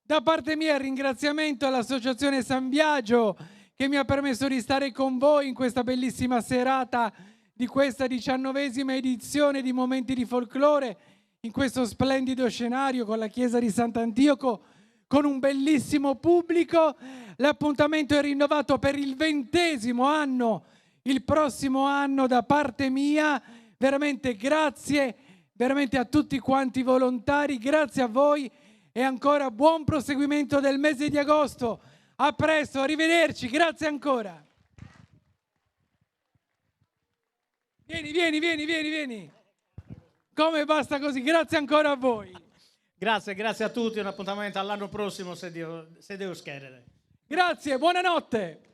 Da parte mia il ringraziamento all'Associazione San Biagio che mi ha permesso di stare con voi in questa bellissima serata di questa 19ª edizione di Momenti di Folklore, in questo splendido scenario con la chiesa di Sant'Antioco, con un bellissimo pubblico. L'appuntamento è rinnovato per il 20° anno, il prossimo anno. Da parte mia veramente grazie, veramente a tutti quanti i volontari, grazie a voi e ancora buon proseguimento del mese di agosto. A presto, arrivederci, grazie ancora. Vieni. Come basta così, grazie ancora a voi. Grazie a tutti, un appuntamento all'anno prossimo se Dio scherere. Grazie, buonanotte.